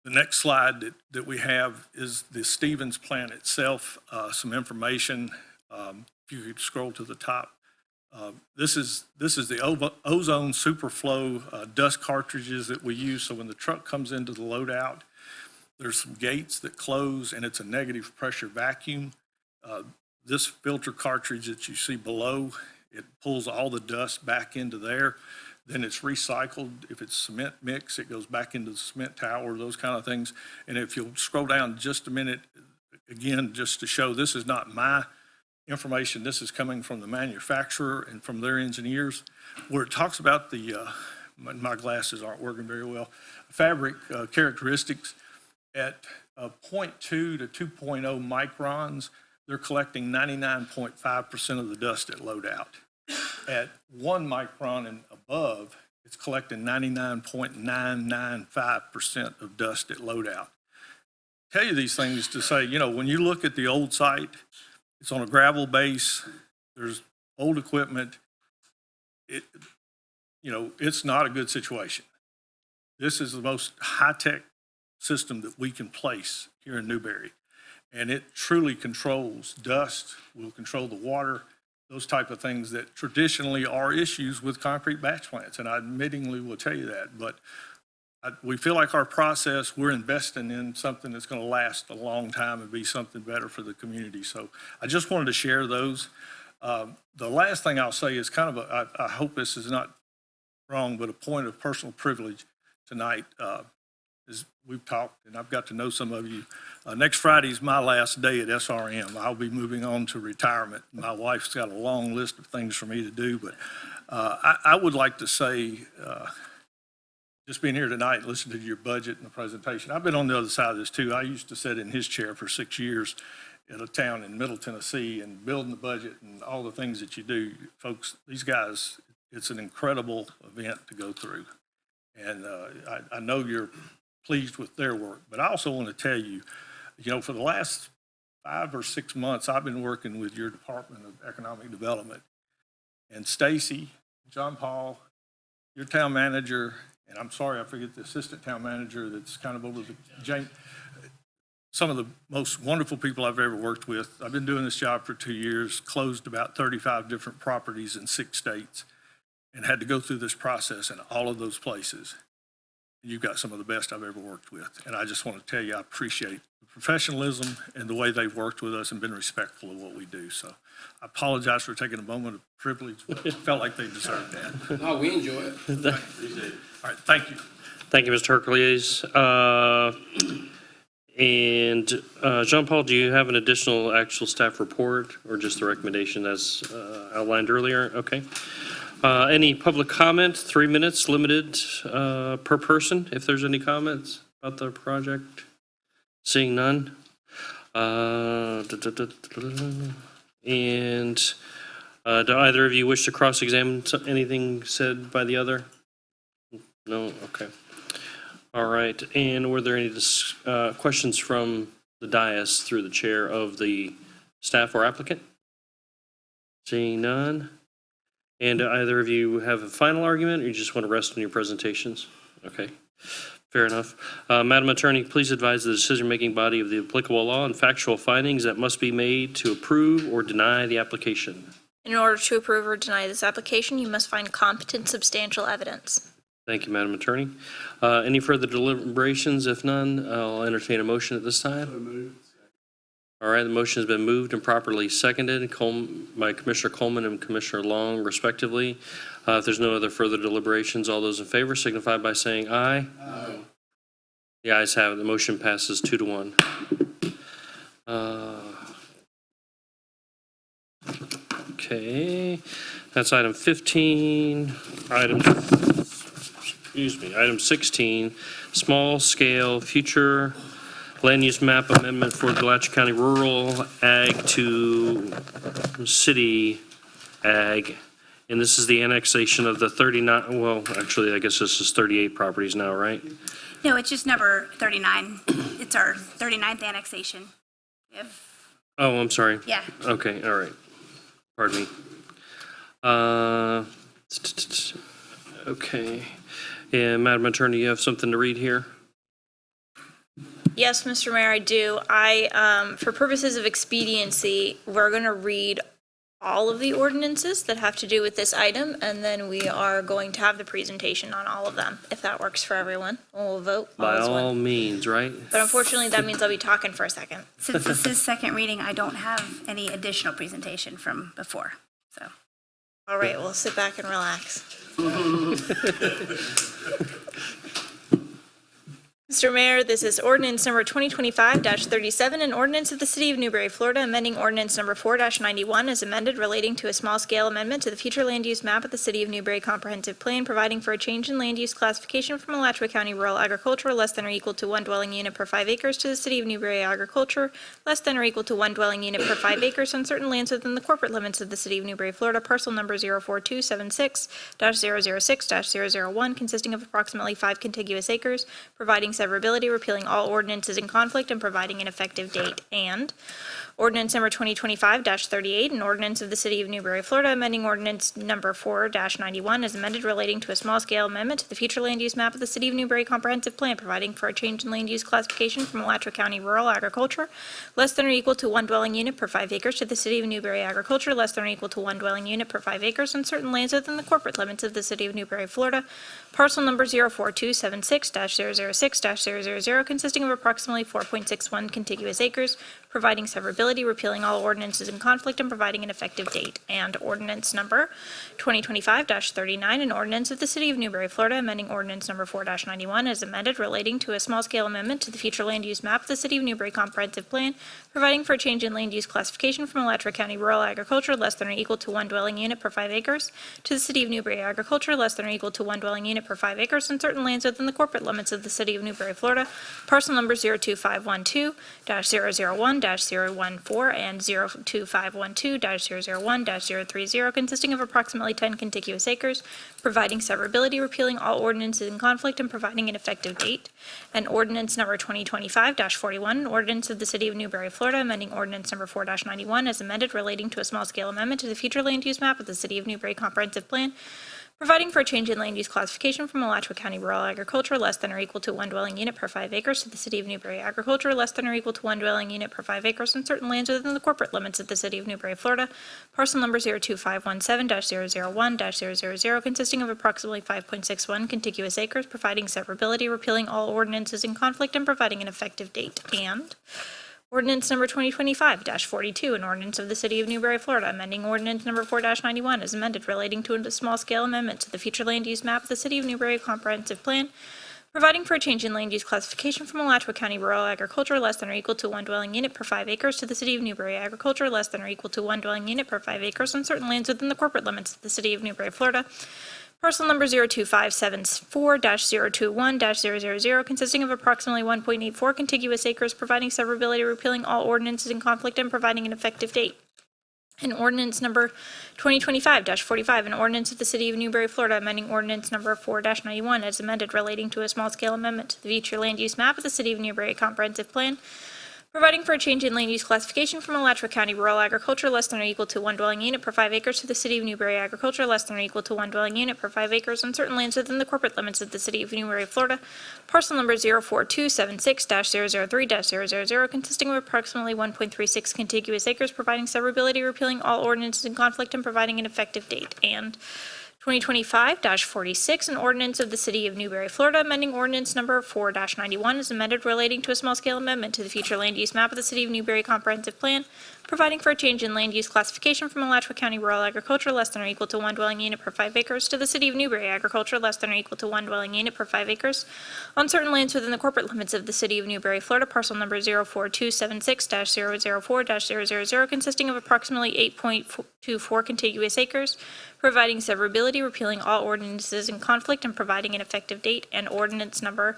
The next slide that we have is the Stevens plant itself, some information. If you could scroll to the top. This is the ozone superflow dust cartridges that we use. So when the truck comes into the loadout, there's some gates that close, and it's a negative pressure vacuum. This filter cartridge that you see below, it pulls all the dust back into there. then it's recycled. If it's cement mix, it goes back into the cement tower, those kind of things. And if you'll scroll down just a minute, again, just to show this is not my information, this is coming from the manufacturer and from their engineers, where it talks about the, my glasses aren't working very well, fabric characteristics at 0.2 to 2.0 microns, they're collecting 99.5% of the dust at loadout. At 1 micron and above, it's collecting 99.995% of dust at loadout. Tell you these things to say, you know, when you look at the old site, it's on a gravel base, there's old equipment, it's not a good situation. This is the most high-tech system that we can place here in Newberry. And it truly controls dust, will control the water, those type of things that traditionally are issues with concrete batch plants. And I admittingly will tell you that. But we feel like our process, we're investing in something that's going to last a long time and be something better for the community. So I just wanted to share those. The last thing I'll say is kind of I hope this is not wrong, but a point of personal privilege tonight. Is we've talked, and I've got to know some of you. Next Friday is my last day at SRM. I'll be moving on to retirement. My wife's got a long list of things for me to do, but I would like to say, just being here tonight, listening to your budget and the presentation, I've been on the other side of this too. I used to sit in his chair for 6 years in a town in Middle Tennessee and building the budget and all the things that you do. Folks, these guys, it's an incredible event to go through. And I know you're pleased with their work, but I also want to tell you, for the last 5 or 6 months, I've been working with your Department of Economic Development. And Stacy, John Paul, your town manager, and I'm sorry, I forget the assistant town manager that's kind of over the Jane, some of the most wonderful people I've ever worked with. I've been doing this job for 2 years, closed about 35 different properties in 6 states, and had to go through this process in all of those places. You've got some of the best I've ever worked with. And I just want to tell you, I appreciate the professionalism and the way they've worked with us and been respectful of what we do. So I apologize for taking a moment of privilege, but I felt like they deserved that. No, we enjoy it. All right, thank you. Thank you, Mr. Hercules. And Jean Paul, do you have an additional actual staff report or just the recommendation as outlined earlier? Okay. Any public comment? 3 minutes, limited per person, if there's any comments about the project. Seeing none. And do either of you wish to cross-examine anything said by the other? No? Okay. All right. And were there any questions from the dais through the chair of the staff or applicant? Seeing none. And do either of you have a final argument, or you just want to rest on your presentations? Okay, fair enough. Madam Attorney, please advise the decision-making body of the applicable law and factual findings that must be made to approve or deny the application. In order to approve or deny this application, you must find competent substantial evidence. Thank you, Madam Attorney. Any further deliberations? If none, I'll entertain a motion at this time. All right, the motion has been moved and properly seconded by Commissioner Coleman and Commissioner Long, respectively. If there's no other further deliberations, all those in favor signify by saying aye. Aye. The ayes have it. The motion passes 2-1. Okay, that's item 15. Item 16, small-scale future land use map amendment for Delahatchie County Rural Ag to City Ag. And this is the annexation of the 39, well, actually, I guess this is 38 properties now, right? No, it's just number 39. It's our 39th annexation. Oh, I'm sorry. Yeah. Okay, all right. Pardon me. Okay. And Madam Attorney, you have something to read here? Yes, Mr. Mayor, I do. For purposes of expediency, we're going to read all of the ordinances that have to do with this item, and then we are going to have the presentation on all of them, if that works for everyone. We'll vote. By all means, right? But unfortunately, that means I'll be talking for a second. Since this is second reading, I don't have any additional presentation from before, so. All right, we'll sit back and relax. Mr. Mayor, this is ordinance number 2025-37, an ordinance of the City of Newberry, Florida, amending ordinance number 4-91 as amended relating to a small-scale amendment to the future land use map of the City of Newberry Comprehensive Plan, providing for a change in land use classification from Alachua County Rural Agriculture less than or equal to 1 dwelling unit per 5 acres to the City of Newberry Agriculture less than or equal to 1 dwelling unit per 5 acres on certain lands within the corporate limits of the City of Newberry, Florida, parcel number 04276-006-001, consisting of approximately 5 contiguous acres, providing severability, repealing all ordinances in conflict, and providing an effective date. And ordinance number 2025-38, an ordinance of the City of Newberry, Florida, amending ordinance number 4-91 as amended relating to a small-scale amendment to the future land use map of the City of Newberry Comprehensive Plan, providing for a change in land use classification from Alachua County Rural Agriculture less than or equal to 1 dwelling unit per 5 acres to the City of Newberry Agriculture less than or equal to 1 dwelling unit per 5 acres on certain lands within the corporate limits of the City of Newberry, Florida, parcel number 04276-006-000, consisting of approximately 4.61 contiguous acres, providing severability, repealing all ordinances in conflict, and providing an effective date. And ordinance number 2025-39, an ordinance of the City of Newberry, Florida, amending ordinance number 4-91 as amended relating to a small-scale amendment to the future land use map of the City of Newberry Comprehensive Plan, providing for a change in land use classification from Alachua County Rural Agriculture less than or equal to 1 dwelling unit per 5 acres to the City of Newberry Agriculture less than or equal to 1 dwelling unit per 5 acres on certain lands within the corporate limits of the City of Newberry, Florida, parcel number 02512-001-014 and 02512-001-030, consisting of approximately 10 contiguous acres, providing severability, repealing all ordinances in conflict, and providing an effective date. And ordinance number 2025-41, an ordinance of the City of Newberry, Florida, amending ordinance number 4-91 as amended relating to a small-scale amendment to the future land use map of the City of Newberry Comprehensive Plan, providing for a change in land use classification from Alachua County Rural Agriculture less than or equal to 1 dwelling unit per 5 acres to the City of Newberry Agriculture less than or equal to 1 dwelling unit per 5 acres on certain lands within the corporate limits of the City of Newberry, Florida, parcel number 02517-001-000, consisting of approximately 5.61 contiguous acres, providing severability, repealing all ordinances in conflict, and providing an effective date. And ordinance number 2025-42, an ordinance of the City of Newberry, Florida, amending ordinance number 4-91 as amended relating to a small-scale amendment to the future land use map of the City of Newberry Comprehensive Plan, providing for a change in land use classification from Alachua County Rural Agriculture less than or equal to 1 dwelling unit per 5 acres to the City of Newberry Agriculture less than or equal to 1 dwelling unit per 5 acres on certain lands within the corporate limits of the City of Newberry, Florida, parcel number 02574-021-000, consisting of approximately 1.84 contiguous acres, providing severability, repealing all ordinances in conflict, and providing an effective date. And ordinance number 2025-45, an ordinance of the City of Newberry, Florida, amending ordinance number 4-91 as amended relating to a small-scale amendment to the future land use map of the City of Newberry Comprehensive Plan, providing for a change in land use classification from Alachua County Rural Agriculture less than or equal to 1 dwelling unit per 5 acres to the City of Newberry Agriculture less than or equal to 1 dwelling unit per 5 acres on certain lands within the corporate limits of the City of Newberry, Florida, parcel number 04276-003-000, consisting of approximately 1.36 contiguous acres, providing severability, repealing all ordinances in conflict, and providing an effective date. And 2025-46, an ordinance of the City of Newberry, Florida, amending ordinance number 4-91 as amended relating to a small-scale amendment to the future land use map of the City of Newberry Comprehensive Plan, providing for a change in land use classification from Alachua County Rural Agriculture less than or equal to 1 dwelling unit per 5 acres to the City of Newberry Agriculture less than or equal to 1 dwelling unit per 5 acres on certain lands within the corporate limits of the City of Newberry, Florida, parcel number 04276-004-000, consisting of approximately 8.24 contiguous acres, providing severability, repealing all ordinances in conflict, and providing an effective date. And ordinance number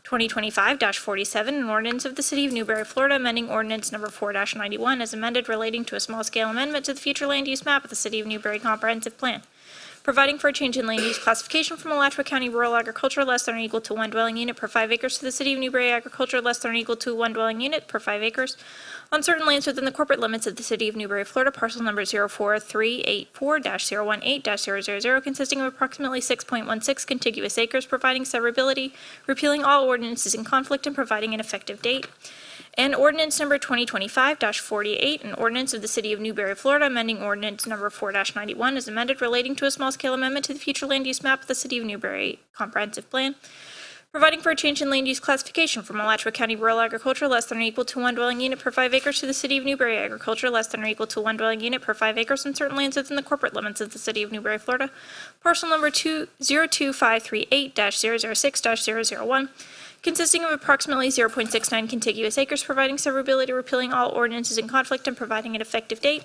2025-47, an ordinance of the City of Newberry, Florida, amending ordinance number 4-91 as amended relating to a small-scale amendment to the future land use map of the City of Newberry Comprehensive Plan, providing for a change in land use classification from Alachua County Rural Agriculture less than or equal to 1 dwelling unit per 5 acres to the City of Newberry Agriculture less than or equal to 1 dwelling unit per 5 acres on certain lands within the corporate limits of the City of Newberry, Florida, parcel number 04384-018-000, consisting of approximately 6.16 contiguous acres, providing severability, repealing all ordinances in conflict, and providing an effective date. And ordinance number 2025-48, an ordinance of the City of Newberry, Florida, amending ordinance number 4-91 as amended relating to a small-scale amendment to the future land use map of the City of Newberry Comprehensive Plan, providing for a change in land use classification from Alachua County Rural Agriculture less than or equal to 1 dwelling unit per 5 acres to the City of Newberry Agriculture less than or equal to 1 dwelling unit per 5 acres on certain lands within the corporate limits of the City of Newberry, Florida. Parcel number 02538-006-001, consisting of approximately 0.69 contiguous acres, providing severability, repealing all ordinances in conflict, and providing an effective date.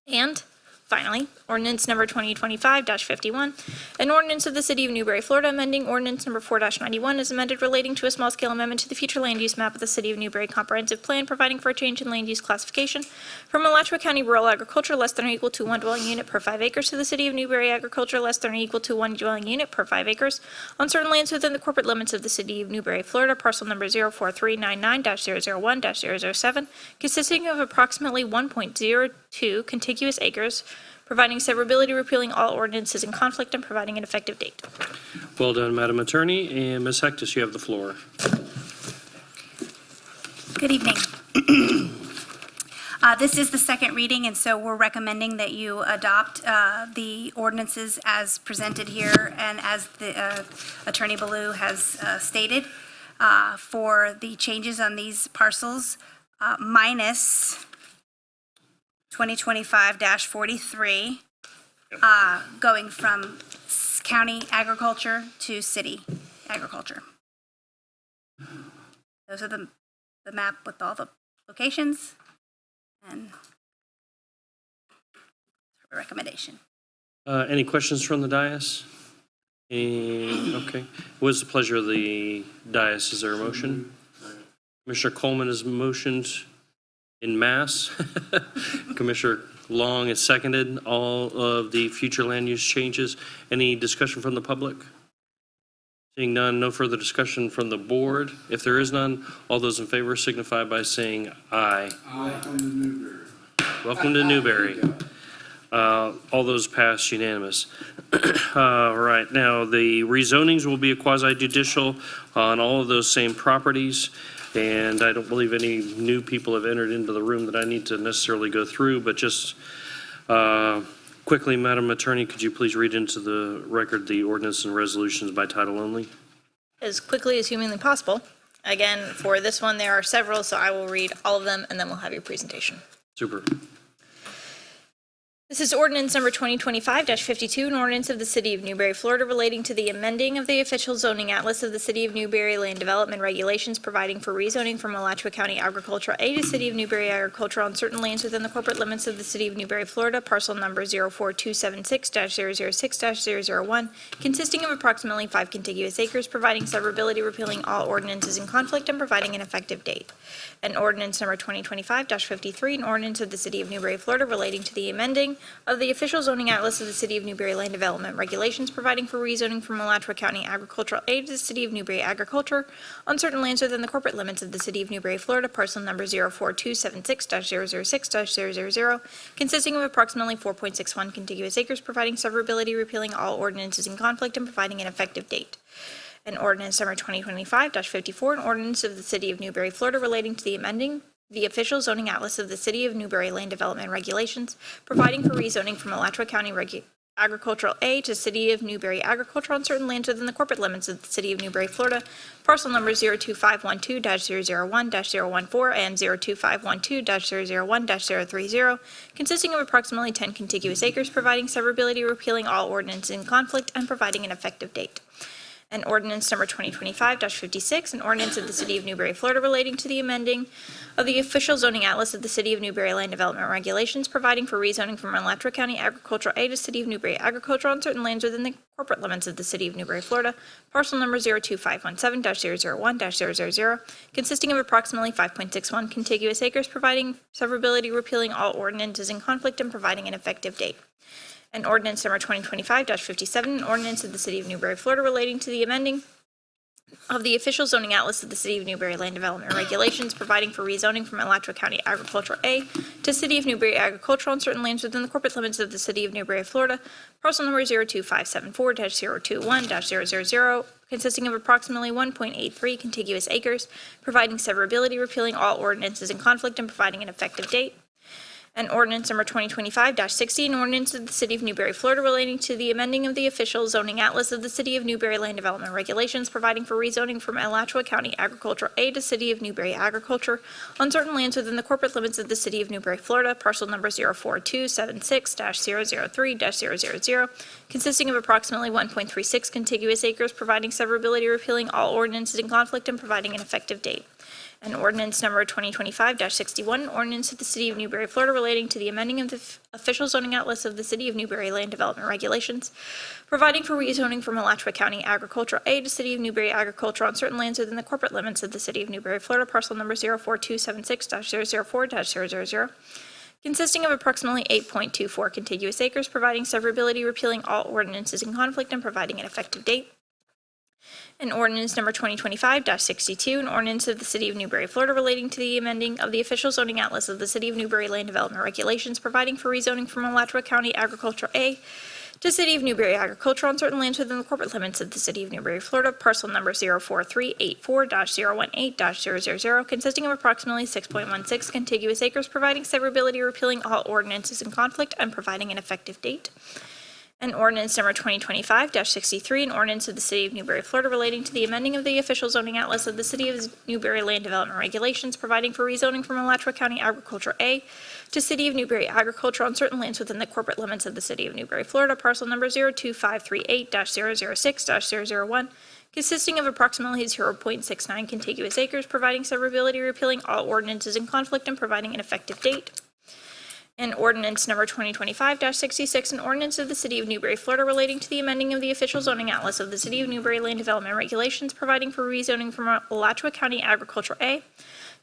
And finally, ordinance number 2025-51, an ordinance of the City of Newberry, Florida, amending ordinance number 4-91 as amended relating to a small-scale amendment to the future land use map of the City of Newberry Comprehensive Plan, providing for a change in land use classification from Alachua County Rural Agriculture less than or equal to 1 dwelling unit per 5 acres to the City of Newberry Agriculture less than or equal to 1 dwelling unit per 5 acres on certain lands within the corporate limits of the City of Newberry, Florida, parcel number 04399-001-007, consisting of approximately 1.02 contiguous acres, providing severability, repealing all ordinances in conflict, and providing an effective date. Well done, Madam Attorney. And Ms. Hectus, you have the floor. Good evening. This is the second reading, and so we're recommending that you adopt the ordinances as presented here and as the Attorney Ballou has stated for the changes on these parcels, minus 2025-43, going from county agriculture to city agriculture. Those are the map with all the locations and recommendation. Any questions from the dais? Okay. What is the pleasure of the dais? Is there a motion? Commissioner Coleman has motioned in mass. Commissioner Long has seconded all of the future land use changes. Any discussion from the public? Seeing none, no further discussion from the board. If there is none, all those in favor signify by saying aye. Welcome to Newberry. Welcome to Newberry. All those passed unanimous. All right, now the rezonings will be a quasi-judicial on all of those same properties. And I don't believe any new people have entered into the room that I need to necessarily go through, but just quickly, Madam Attorney, could you please read into the record the ordinance and resolutions by title only? As quickly as humanly possible. Again, for this one, there are several, so I will read all of them, and then we'll have your presentation. Super. This is ordinance number 2025-52, an ordinance of the City of Newberry, Florida, relating to the amending of the official zoning atlas of the City of Newberry Land Development Regulations, providing for rezoning from Alachua County Agricultural A to City of Newberry Agriculture on certain lands within the corporate limits of the City of Newberry, Florida, parcel number 04276-006-001, consisting of approximately 5 contiguous acres, providing severability, repealing all ordinances in conflict, and providing an effective date. And ordinance number 2025-53, an ordinance of the City of Newberry, Florida, relating to the amending of the official zoning atlas of the City of Newberry Land Development Regulations, providing for rezoning from Alachua County Agricultural A to the City of Newberry Agriculture on certain lands within the corporate limits of the City of Newberry, Florida, parcel number 04276-006-000, consisting of approximately 4.61 contiguous acres, providing severability, repealing all ordinances in conflict, and providing an effective date. And ordinance number 2025-54, an ordinance of the City of Newberry, Florida, relating to the amending the official zoning atlas of the City of Newberry Land Development Regulations, providing for rezoning from Alachua County Agricultural A to City of Newberry Agriculture on certain lands within the corporate limits of the City of Newberry, Florida, parcel number 02512-001-014 and 02512-001-030, consisting of approximately 10 contiguous acres, providing severability, repealing all ordinances in conflict, and providing an effective date. And ordinance number 2025-56, an ordinance of the City of Newberry, Florida, relating to the amending of the official zoning atlas of the City of Newberry Land Development Regulations, providing for rezoning from Alachua County Agricultural A to City of Newberry Agriculture on certain lands within the corporate limits of the City of Newberry, Florida, parcel number 02517-001-000, consisting of approximately 5.61 contiguous acres, providing severability, repealing all ordinances in conflict, and providing an effective date. And ordinance number 2025-57, an ordinance of the City of Newberry, Florida, relating to the amending of the official zoning atlas of the City of Newberry Land Development Regulations, providing for rezoning from Alachua County Agricultural A to City of Newberry Agriculture on certain lands within the corporate limits of the City of Newberry, Florida, parcel number 02574-021-000, consisting of approximately 1.83 contiguous acres, providing severability, repealing all ordinances in conflict, and providing an effective date. An ordinance number 2025-60, an ordinance of the City of Newberry, Florida relating to the amending of the official zoning atlas of the City of Newberry Land Development Regulations, providing for rezoning from Alachua County Agriculture A to City of Newberry Agriculture on certain lands within the corporate limits of the City of Newberry, Florida, parcel number 04276-003-000, consisting of approximately 1.36 contiguous acres, providing severability, repealing all ordinances in conflict, and providing an effective date. An ordinance number 2025-61, ordinance of the City of Newberry, Florida relating to the amending of the official zoning atlas of the City of Newberry Land Development Regulations, providing for rezoning from Alachua County Agriculture A to City of Newberry Agriculture on certain lands within the corporate limits of the City of Newberry, Florida, parcel number 04276-004-000, consisting of approximately 8.24 contiguous acres, providing severability, repealing all ordinances in conflict, and providing an effective date. An ordinance number 2025-62, an ordinance of the City of Newberry, Florida relating to the amending of the official zoning atlas of the City of Newberry Land Development Regulations, providing for rezoning from Alachua County Agriculture A to City of Newberry Agriculture on certain lands within the corporate limits of the City of Newberry, Florida, parcel number 04384-018-000, consisting of approximately 6.16 contiguous acres, providing severability, repealing all ordinances in conflict, and providing an effective date. An ordinance number 2025-63, an ordinance of the City of Newberry, Florida relating to the amending of the official zoning atlas of the City of Newberry Land Development Regulations, providing for rezoning from Alachua County Agriculture A to City of Newberry Agriculture on certain lands within the corporate limits of the City of Newberry, Florida, parcel number 02538-006-001, consisting of approximately 0.69 contiguous acres, providing severability, repealing all ordinances in conflict, and providing an effective date. And ordinance number 2025-66, an ordinance of the City of Newberry, Florida relating to the amending of the official zoning atlas of the City of Newberry Land Development Regulations, providing for rezoning from Alachua County Agriculture A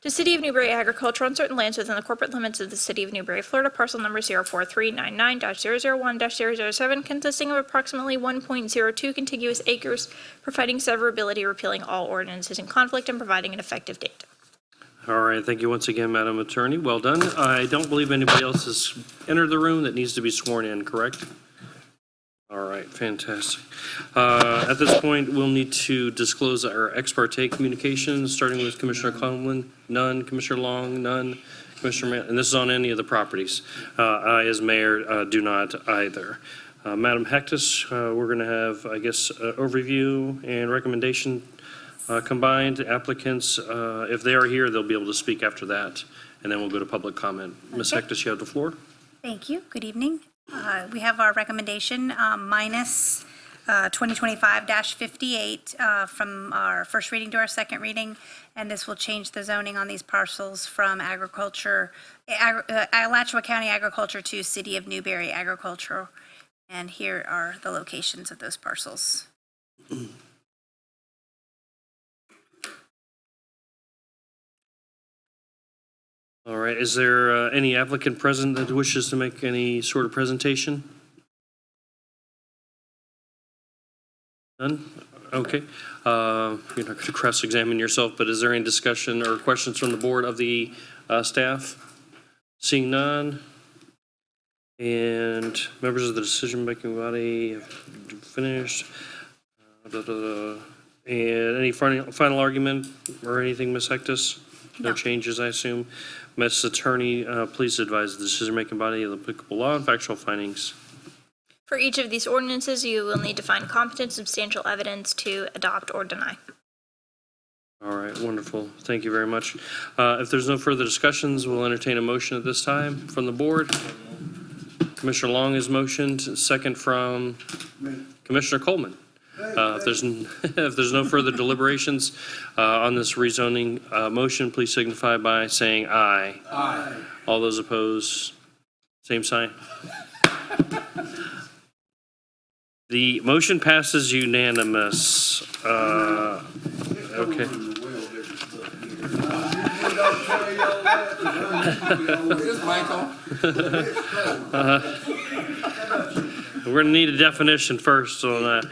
to City of Newberry Agriculture on certain lands within the corporate limits of the City of Newberry, Florida, parcel number 04399-001-007, consisting of approximately 1.02 contiguous acres, providing severability, repealing all ordinances in conflict, and providing an effective date. All right, thank you once again, Madam Attorney. Well done. I don't believe anybody else has entered the room that needs to be sworn in, correct? All right, fantastic. At this point, we'll need to disclose our ex parte communications, starting with Commissioner Conlon. None. Commissioner Long, none. Commissioner Mann, and this is on any of the properties. I, as mayor, do not either. Madam Hectus, we're going to have, I guess, overview and recommendation combined. Applicants, if they are here, they'll be able to speak after that, and then we'll go to public comment. Ms. Hectus, you have the floor. Thank you. Good evening. We have our recommendation minus 2025-58 from our first reading to our second reading, and this will change the zoning on these parcels from agriculture, Alachua County Agriculture to City of Newberry Agriculture. And here are the locations of those parcels. All right, is there any applicant present that wishes to make any sort of presentation? None? Okay. You're not going to cross-examine yourself, but is there any discussion or questions from the board of the staff? Seeing none. And members of the decision-making body have finished. And any final argument or anything, Ms. Hectus? No changes, I assume. Ms. Attorney, please advise the decision-making body of the applicable law and factual findings. For each of these ordinances, you will need to find competent, substantial evidence to adopt or deny. All right, wonderful. Thank you very much. If there's no further discussions, we'll entertain a motion at this time from the board. Commissioner Long has motioned, second from Commissioner Coleman. If there's no further deliberations on this rezoning motion, please signify by saying aye. Aye. All those opposed, same sign. The motion passes unanimous. Okay. We're going to need a definition first on that.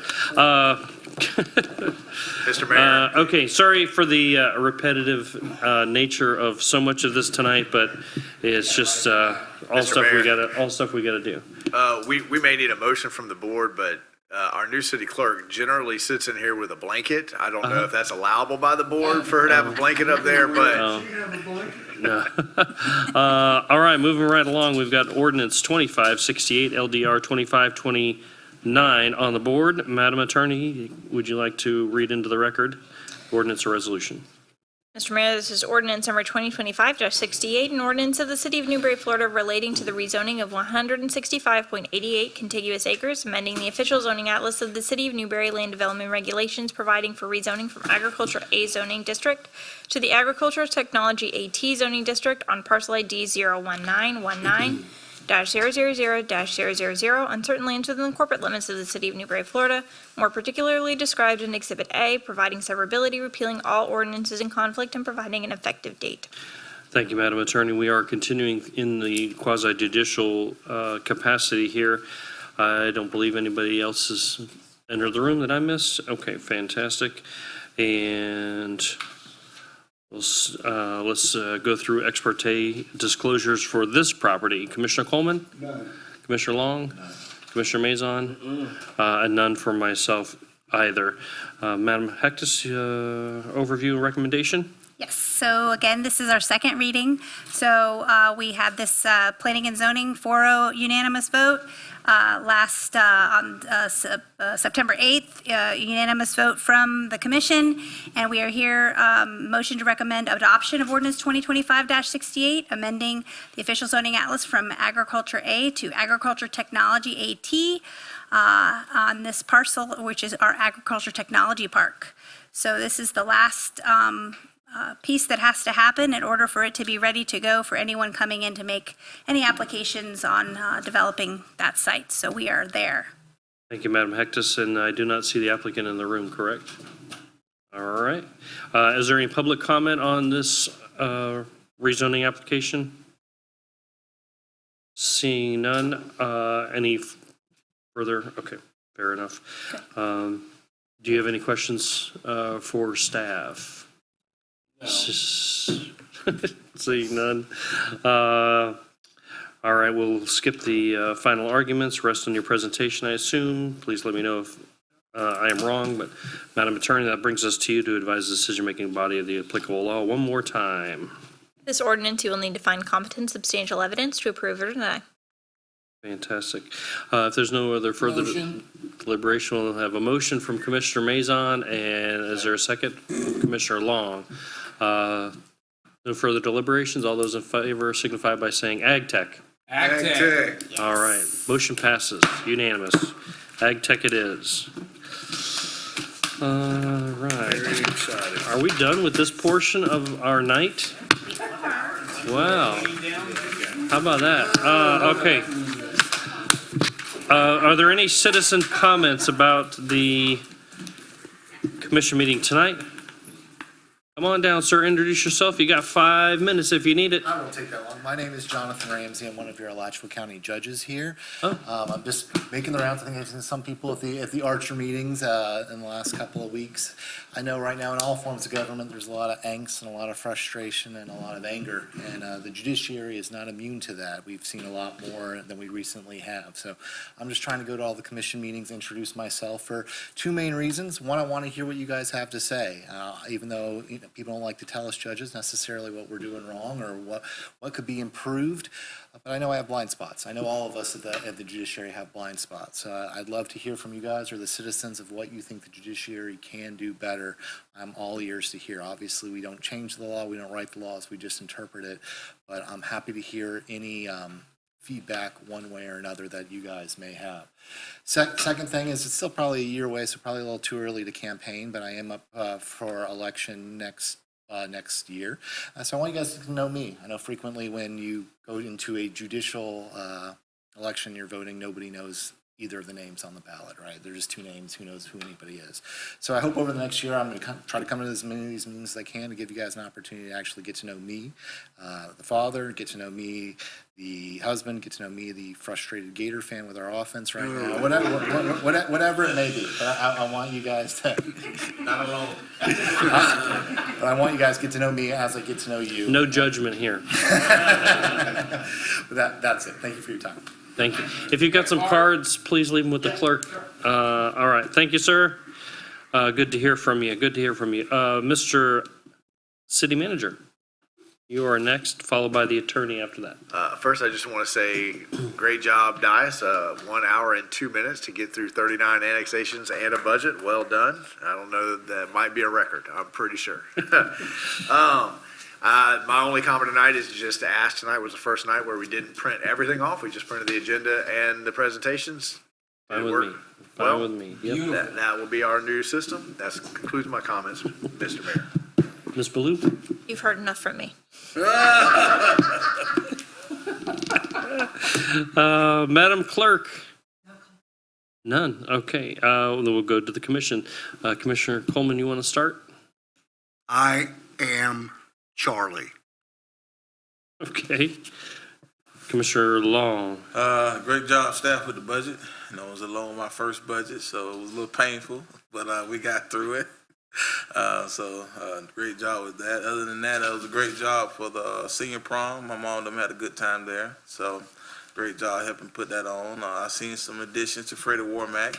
Mr. Mayor. Okay, sorry for the repetitive nature of so much of this tonight, but it's just all Mr. stuff Mayor. we gotta do. We may need a motion from the board, but our new city clerk generally sits in here with a blanket. I don't know if that's allowable by the board for her to have a blanket up there, but No. All right, moving right along, we've got ordinance 2568, LDR 2529 on the board. Madam Attorney, would you like to read into the record ordinance or resolution? Mr. Mayor, this is ordinance number 2025-68, an ordinance of the City of Newberry, Florida relating to the rezoning of 165.88 contiguous acres, amending the official zoning atlas of the City of Newberry Land Development Regulations, providing for rezoning from Agriculture A zoning district to the Agricultural Technology AT zoning district on parcel ID 01919-000-000 on certain lands within the corporate limits of the City of Newberry, Florida, more particularly described in Exhibit A, providing severability, repealing all ordinances in conflict, and providing an effective date. Thank you, Madam Attorney. We are continuing in the quasi-judicial capacity here. I don't believe anybody else has entered the room that I missed. Okay, fantastic. And let's go through ex parte disclosures for this property. Commissioner Coleman? None. Commissioner Long? None. Commissioner Mazon? And none for myself either. Madam Hectus, overview and recommendation? Yes, so again, this is our second reading. So we had this planning and zoning 4-0 unanimous vote. Last on September 8th, unanimous vote from the commission. And we are here, motion to recommend adoption of ordinance 2025-68, amending the official zoning atlas from Agriculture A to Agriculture Technology AT on this parcel, which is our Agriculture Technology Park. So this is the last piece that has to happen in order for it to be ready to go for anyone coming in to make any applications on developing that site. So we are there. Thank you, Madam Hectus, and I do not see the applicant in the room, correct? All right. Is there any public comment on this rezoning application? Seeing none. Any further? Okay, fair enough. Do you have any questions for staff? Seeing none. All right, we'll skip the final arguments. Rest on your presentation, I assume. Please let me know if I am wrong, but Madam Attorney, that brings us to you to advise the decision-making body of the applicable law one more time. This ordinance, you will need to find competent substantial evidence to approve or deny. Fantastic. If there's no other further deliberation, we'll have a motion from Commissioner Mazon, and is there a second? Commissioner Long. No further deliberations. All those in favor signify by saying Ag Tech. Ag Tech. All right, motion passes, unanimous. Ag Tech it is. All right. Very excited. Are we done with this portion of our night? Wow. How about that? Okay. Are there any citizen comments about the commission meeting tonight? Come on down, sir. Introduce yourself. You got 5 minutes if you need it. I won't take that long. My name is Jonathan Ramsey. I'm one of your Alachua County judges here. Oh. I'm just making the rounds. I think I've seen some people at the Archer meetings in the last couple of weeks. I know right now in all forms of government there's a lot of angst and a lot of frustration and a lot of anger, and the judiciary is not immune to that. We've seen a lot more than we recently have. So I'm just trying to go to all the commission meetings, introduce myself for two main reasons. One, I want to hear what you guys have to say, even though people don't like to tell us judges necessarily what we're doing wrong or what could be improved. But I know I have blind spots. I know all of us at the judiciary have blind spots. I'd love to hear from you guys or the citizens of what you think the judiciary can do better. I'm all ears to hear. Obviously, we don't change the law. We don't write the laws. We just interpret it. But I'm happy to hear any feedback one way or another that you guys may have. Second thing is it's still probably a year away, so probably a little too early to campaign, but I am up for election next year. So I want you guys to know me. I know frequently when you go into a judicial election, you're voting, nobody knows either of the names on the ballot, right? They're just two names, who knows who anybody is. So I hope over the next year I'm going to try to come to as many of these meetings as I can to give you guys an opportunity to actually get to know me, the father, get to know me, the husband, get to know me, the frustrated Gator fan with our offense right now, whatever it may be. But I want you guys to, Not alone. but I want you guys to get to know me as I get to know you. No judgment here. But that's it. Thank you for your time. Thank you. If you've got some cards, please leave them with the clerk. All right, thank you, sir. Good to hear from you, good to hear from you. Mr. City Manager, you are next, followed by the attorney after that. First, I just want to say, great job, Dias. 1 hour and 2 minutes to get through 39 annexations and a budget. Well done. I don't know, that might be a record. I'm pretty sure. My only comment tonight is just to ask, tonight was the first night where we didn't print everything off. We just printed the agenda and the presentations. Did Fine it with work? me. Well, Fine with me. Yep. that will be our new system. That concludes my comments, Mr. Mayor. Ms. Baloo? You've heard enough from me. Madam Clerk? None. Okay. Then we'll go to the commission. Commissioner Coleman, you want to start? I am Charlie. Okay. Commissioner Long? Great job, staff, with the budget. You know, it was alone my first budget, so it was a little painful, but we got through it. Great job with that. Other than that, it was a great job for the senior prom. My mom and them had a good time there, so great job helping put that on. I seen some additions to Freddie Warmack.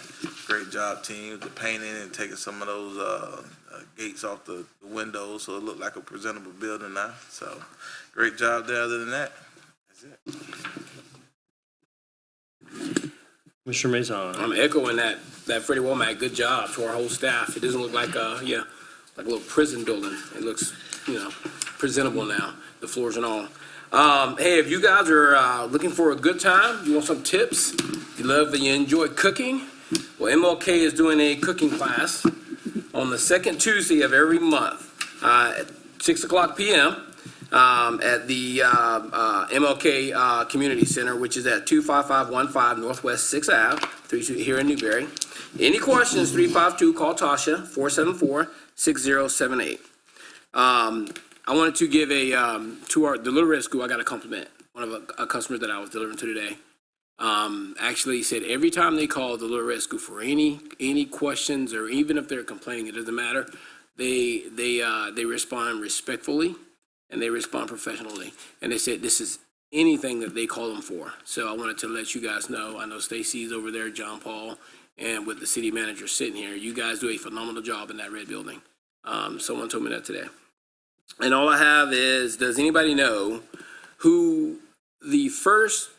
Great job, team, with the painting and taking some of those gates off the windows so it looked like a presentable building now. So great job there. Other than that, that's it. Commissioner Maison? I'm echoing that Freddie Womack, good job to our whole staff. It doesn't look like like a little prison building. It looks, presentable now, the floors and all. Hey, if you guys are looking for a good time, you want some tips, you enjoy cooking, well, MLK is doing a cooking class on the second Tuesday of every month at 6:00 p.m. At the MLK Community Center, which is at 25515 Northwest 6th Ave, here in Newberry. Any questions, 352, call Tasha, 474-6078. I wanted to give to the Little Red School, I got a compliment. One of a customer that I was delivering to today actually said every time they call the Little Red School for any questions, or even if they're complaining, it doesn't matter, they respond respectfully. And they respond professionally. And they said this is anything that they call them for. So I wanted to let you guys know. I know Stacy's over there, John Paul, and with the city manager sitting here. You guys do a phenomenal job in that red building. Someone told me that today. And all I have is, does anybody know who the first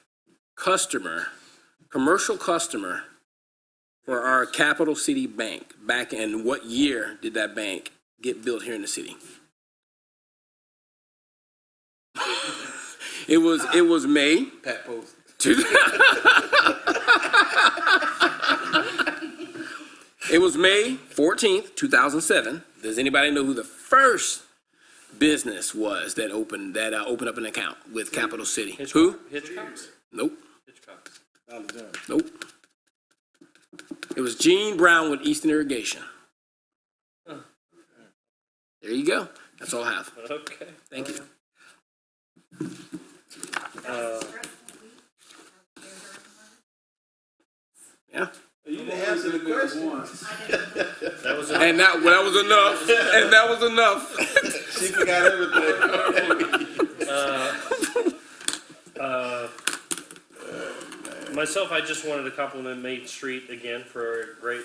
commercial customer for our Capital City Bank, back in what year did that bank get built here in the city? It was May. Pat Post. It was May 14th, 2007. Does anybody know who the first business was that opened up an account with Capital City? Who? Hitchcock's? Nope. Hitchcock's. Nope. It was Gene Brown with Eastern Irrigation. There you go. That's all I have. Okay. Thank you. Yeah. You didn't answer the question. That was And that was enough. And that was enough. She forgot everything. Myself, I just wanted to compliment Main Street again for a great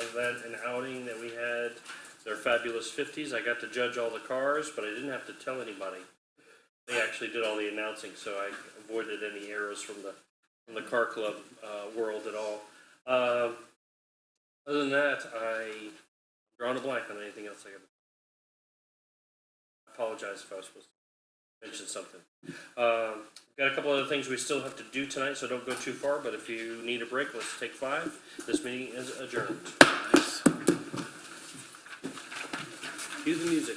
event and outing that we had. Their fabulous 50s. I got to judge all the cars, but I didn't have to tell anybody. They actually did all the announcing, so I avoided any errors from the car club world at all. Other than that, I'm drawing a blank on anything else I apologize if I was supposed to mention something. Got a couple other things we still have to do tonight, so don't go too far, but if you need a break, let's take 5. This meeting is adjourned. Cue the music.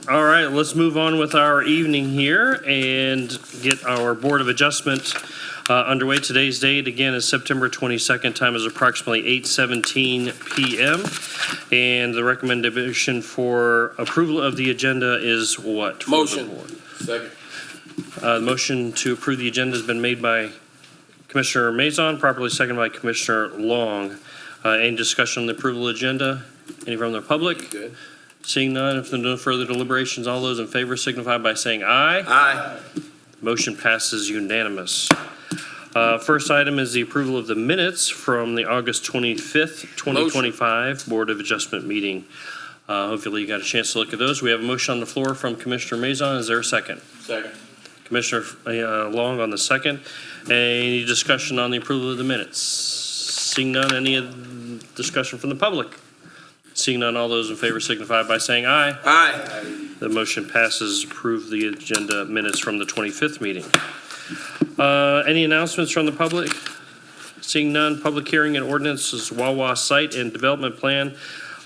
All right, let's move on with our evening here and get our Board of Adjustment underway. Today's date, again, is September 22nd. Time is approximately 8:17 p.m. And the recommendation for approval of the agenda is what? for the Motion. board? Second. The motion to approve the agenda has been made by Commissioner Mazon, properly seconded by Commissioner Long. Any discussion on the approval agenda? Any from the public? Good. Seeing none, if there are no further deliberations, all those in favor signify by saying aye. Aye. Motion passes unanimous. First item is the approval of the minutes from the August 25th, 2025 Board of Adjustment meeting. Hopefully you got a chance to look at those. We have a motion on the floor from Commissioner Mazon. Is there a second? Second. Commissioner Long on the second. Any discussion on the approval of the minutes? Seeing none, any discussion from the public? Seeing none, all those in favor signify by saying aye. Aye. The motion passes. Approve the agenda minutes from the 25th meeting. Any announcements from the public? Seeing none, public hearing and ordinance is Wawa Site and Development Plan.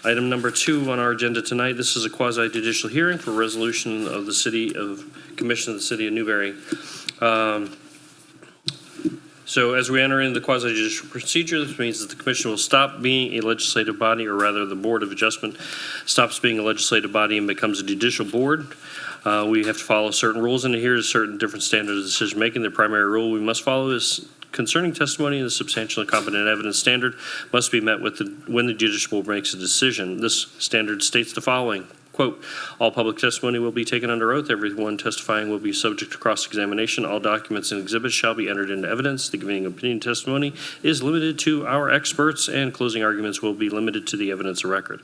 Item number 2 on our agenda tonight. This is a quasi-judicial hearing for resolution of the Commission of the City of Newberry. So as we enter into the quasi-judicial procedure, this means that the commission will stop being a legislative body, or rather the Board of Adjustment stops being a legislative body and becomes a judicial board. We have to follow certain rules and adhere to certain different standards of decision-making. The primary rule we must follow is concerning testimony, the substantial and competent evidence standard must be met with when the judicial board makes a decision. This standard states the following. Quote, all public testimony will be taken under oath. Everyone testifying will be subject to cross-examination. All documents and exhibits shall be entered into evidence. The giving of opinion testimony is limited to our experts, and closing arguments will be limited to the evidence of record.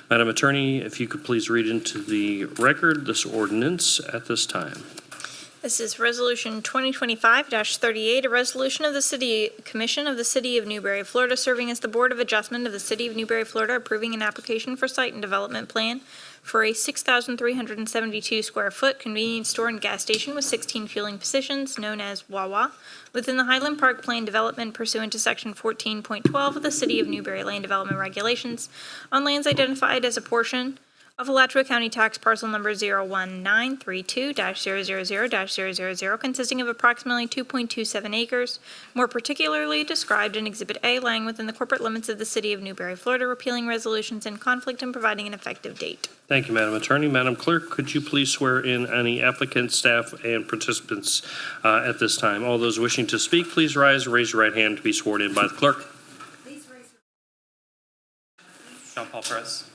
Madam Attorney, if you could please read into the record this ordinance at this time. This is Resolution 2025-38, a resolution of the City Commission of the City of Newberry, Florida, serving as the Board of Adjustment of the City of Newberry, Florida, approving an application for site and development plan for a 6,372 square foot convenience store and gas station with 16 fueling positions, known as Wawa, within the Highland Park Plan Development pursuant to Section 14.12 of the City of Newberry Land Development Regulations on lands identified as a portion of Alachua County Tax Parcel Number 01932-000-000, consisting of approximately 2.27 acres, more particularly described in Exhibit A, lying within the corporate limits of the City of Newberry, Florida, repealing resolutions in conflict and providing an effective date. Thank you, Madam Attorney. Madam Clerk, could you please swear in any applicants, staff, and participants at this time? All those wishing to speak, please rise and raise your right hand to be sworn in by the clerk. John Paul Perez.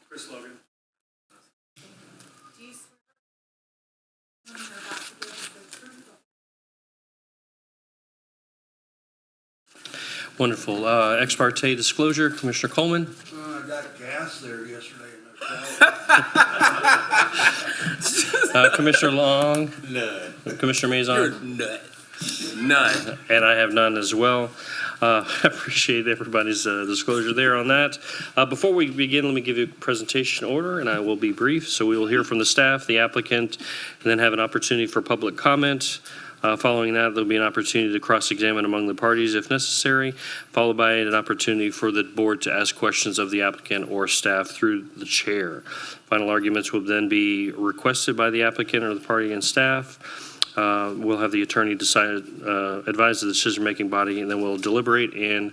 Chris Logan. Wonderful. Ex parte disclosure, Commissioner Coleman. I got gas there yesterday. Commissioner Long. None. Commissioner Mazon. Nut. None. And I have none as well. I appreciate everybody's disclosure there on that. Before we begin, let me give you a presentation order, and I will be brief. So we will hear from the staff, the applicant, and then have an opportunity for public comment. Following that, there'll be an opportunity to cross-examine among the parties if necessary, followed by an opportunity for the board to ask questions of the applicant or staff through the chair. Final arguments will then be requested by the applicant or the party and staff. We'll have the attorney advise the decision-making body, and then we'll deliberate and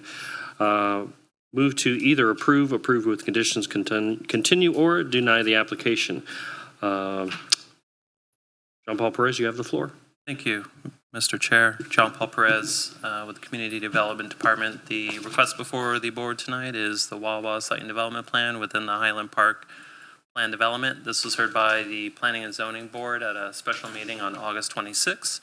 move to either approve with conditions, continue, or deny the application. John Paul Perez, you have the floor. Thank you, Mr. Chair. John Paul Perez with the Community Development Department. The request before the board tonight is the Wawa Site and Development Plan within the Highland Park Plan Development. This was heard by the Planning and Zoning Board at a special meeting on August 26.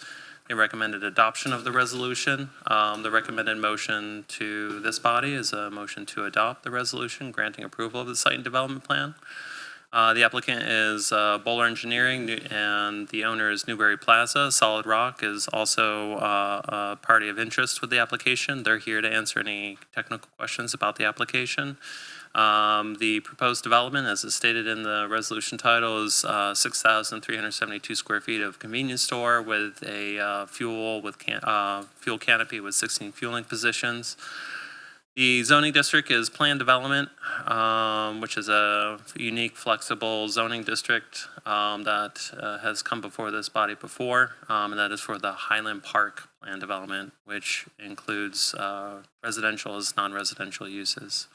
They recommended adoption of the resolution. The recommended motion to this body is a motion to adopt the resolution granting approval of the Site and Development Plan. The applicant is Bowler Engineering, and the owner is Newberry Plaza. Solid Rock is also a party of interest with the application. They're here to answer any technical questions about the application. The proposed development, as is stated in the resolution title, is 6,372 square feet of convenience store with a fuel canopy with 16 fueling positions. The zoning district is planned development, which is a unique, flexible zoning district that has come before this body before, and that is for the Highland Park planned development, which includes residential as non-residential uses.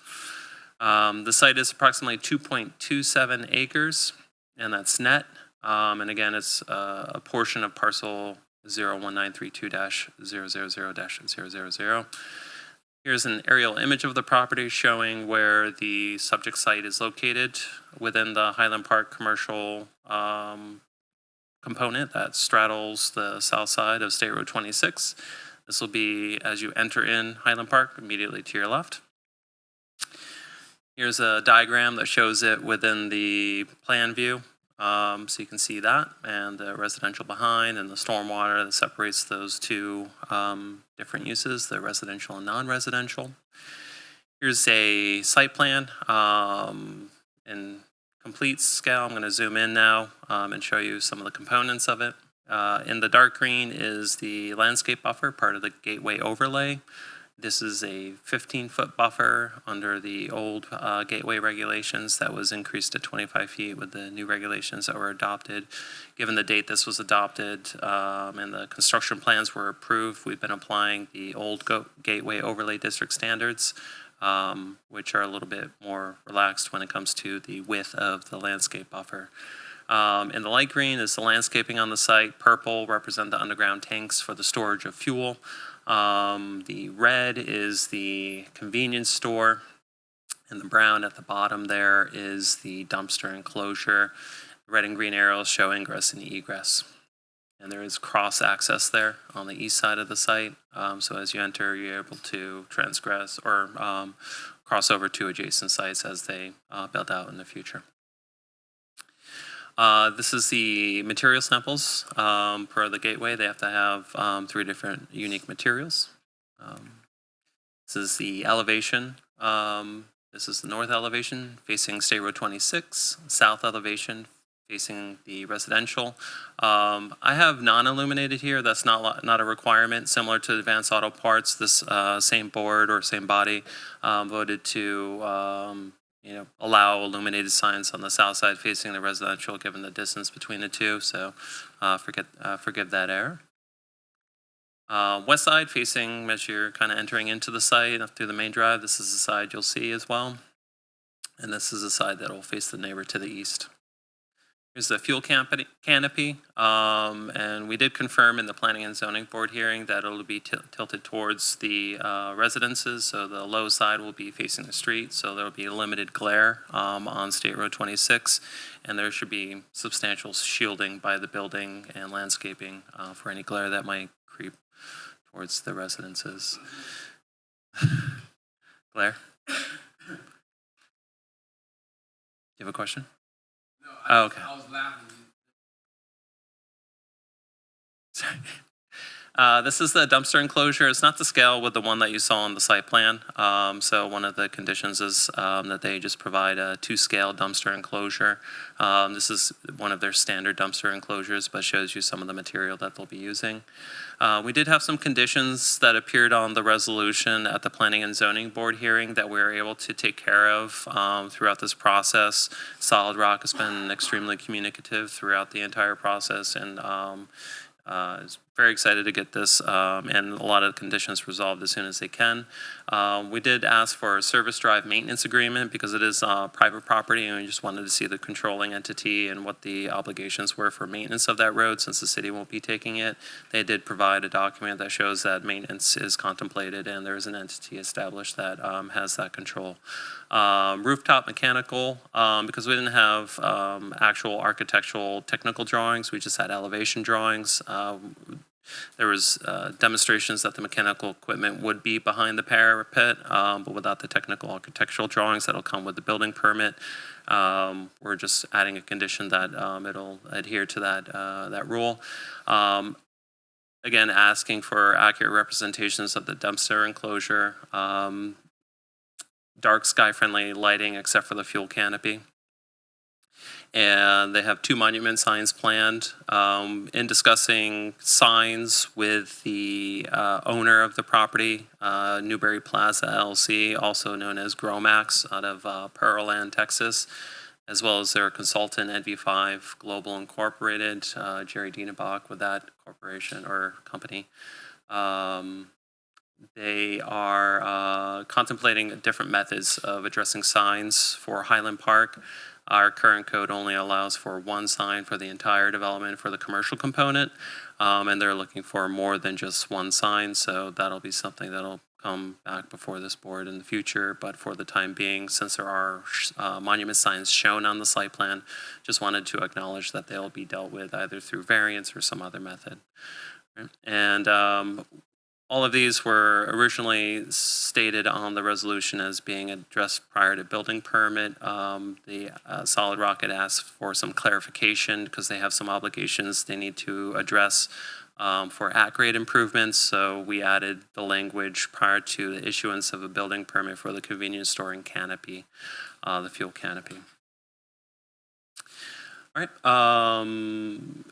The site is approximately 2.27 acres, and that's net. And again, it's a portion of parcel 01932-000-000. Here's an aerial image of the property showing where the subject site is located within the Highland Park commercial component that straddles the south side of State Road 26. This will be as you enter in Highland Park, immediately to your left. Here's a diagram that shows it within the plan view. So you can see that, and the residential behind, and the stormwater that separates those two different uses, the residential and non-residential. Here's a site plan in complete scale. I'm going to zoom in now and show you some of the components of it. In the dark green is the landscape buffer, part of the gateway overlay. This is a 15-foot buffer under the old gateway regulations that was increased to 25 feet with the new regulations that were adopted. Given the date this was adopted and the construction plans were approved, we've been applying the old gateway overlay district standards, which are a little bit more relaxed when it comes to the width of the landscape buffer. In the light green is the landscaping on the site. Purple represent the underground tanks for the storage of fuel. The red is the convenience store, and the brown at the bottom there is the dumpster enclosure. Red and green arrows show ingress and egress. And there is cross access there on the east side of the site. So as you enter, you're able to transgress or cross over to adjacent sites as they build out in the future. This is the material samples per the gateway. They have to have 3 different unique materials. This is the elevation. This is the north elevation facing State Road 26, south elevation facing the residential. I have non-illuminated here. That's not a requirement. Similar to Advanced Auto Parts, this same board or same body voted to allow illuminated signs on the south side facing the residential, given the distance between the two. So forgive that error. West side facing, as you're kind of entering into the site up through the main drive, this is the side you'll see as well. And this is the side that will face the neighbor to the east. Here's the fuel canopy, and we did confirm in the Planning and Zoning Board hearing that it'll be tilted towards the residences, so the low side will be facing the street, so there will be limited glare on State Road 26, and there should be substantial shielding by the building and landscaping for any glare that might creep towards the residences. Glare? Do you have a question? Oh, okay. I was laughing. Sorry. This is the dumpster enclosure. It's not to scale with the one that you saw on the site plan. So one of the conditions is that they just provide a 2-scale dumpster enclosure. This is one of their standard dumpster enclosures, but shows you some of the material that they'll be using. We did have some conditions that appeared on the resolution at the Planning and Zoning Board hearing that we were able to take care of throughout this process. Solid Rock has been extremely communicative throughout the entire process, and is very excited to get this and a lot of the conditions resolved as soon as they can. We did ask for a service drive maintenance agreement because it is private property, and we just wanted to see the controlling entity and what the obligations were for maintenance of that road since the city won't be taking it. They did provide a document that shows that maintenance is contemplated and there is an entity established that has that control. Rooftop mechanical, because we didn't have actual architectural technical drawings, we just had elevation drawings. There was demonstrations that the mechanical equipment would be behind the parapet, but without the technical architectural drawings that'll come with the building permit. We're just adding a condition that it'll adhere to that rule. Again, asking for accurate representations of the dumpster enclosure, dark sky-friendly lighting except for the fuel canopy. And they have 2 monument signs planned. In discussing signs with the owner of the property, Newberry Plaza LLC, also known as Gromax, out of Pearland, Texas, as well as their consultant, NV5 Global Incorporated, Jerry Dienebach with that corporation or company. They are contemplating different methods of addressing signs for Highland Park. Our current code only allows for 1 sign for the entire development for the commercial component, and they're looking for more than just 1 sign, so that'll be something that'll come back before this board in the future. But for the time being, since there are monument signs shown on the site plan, just wanted to acknowledge that they'll be dealt with either through variance or some other method. And all of these were originally stated on the resolution as being addressed prior to building permit. The Solid Rock had asked for some clarification because they have some obligations they need to address for at-grade improvements. So we added the language prior to the issuance of a building permit for the convenience store and canopy, the fuel canopy. All right,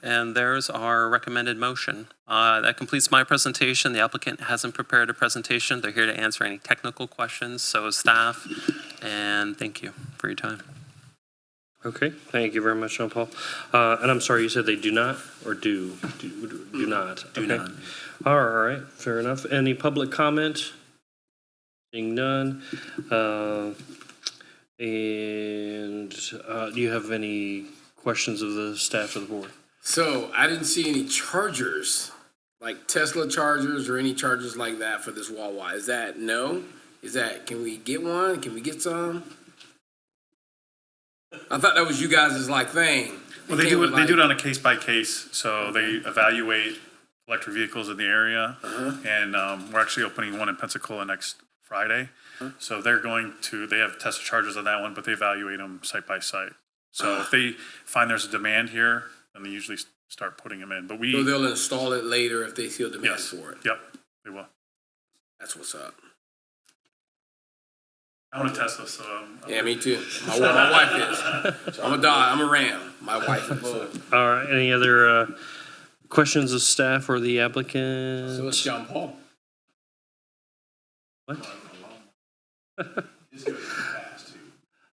and there's our recommended motion. That completes my presentation. The applicant hasn't prepared a presentation. They're here to answer any technical questions, so is staff, and thank you for your time. Okay, thank you very much, Jean Paul. And I'm sorry, you said they do not, or do not? Do Okay. not. All right, fair enough. Any public comment? Seeing none. And do you have any questions of the staff of the board? So I didn't see any chargers, like Tesla chargers or any chargers like that for this Wawa. Is that no? Is that, can we get one? Can we get some? I thought that was you guys' like thing. Well, they do it on a case by case. So they evaluate electric vehicles in the area, and we're actually opening one in Pensacola next Friday. So they have Tesla chargers on that one, but they evaluate them site by site. So if they find there's a demand here, then they usually start putting them in. But So they'll install it later if they feel demand yes, for it. yep, they will. That's what's up. I own a Tesla, so Yeah, me too. My wife is. I'm a dog. I'm a Ram. My wife is. All right, any other questions of staff or the applicant? So it's John Paul. What?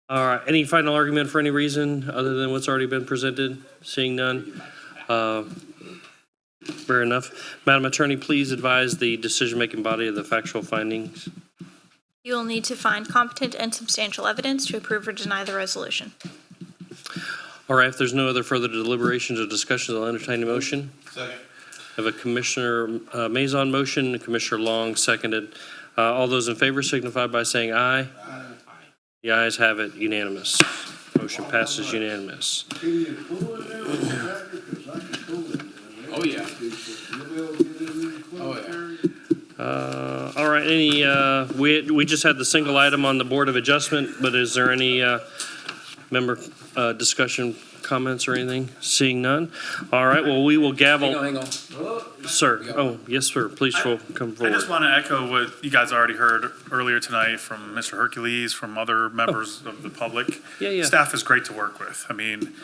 All right, any final argument for any reason other than what's already been presented? Seeing none. Fair enough. Madam Attorney, please advise the decision-making body of the factual findings. You will need to find competent and substantial evidence to approve or deny the resolution. All right, if there's no other further deliberations or discussions, I'll entertain a motion. Second. I have a Commissioner Maison motion, Commissioner Long seconded. All those in favor signify by saying aye. The ayes have it, unanimous. Motion passes unanimous. Can you pull it out of the tractor? 'Cause I can pull it. Oh, yeah. You'll be able to get it in the Oh, yeah. All right, we just had the single item on the Board of Adjustment, but is there any member discussion, comments or anything? Seeing none. All right, well, we will gavel. Hang on. Sir, oh, yes, sir, please come I forward. just want to echo what you guys already heard earlier tonight from Mr. Hercules, from other members of the public. Yeah. Staff is great to work with. I mean,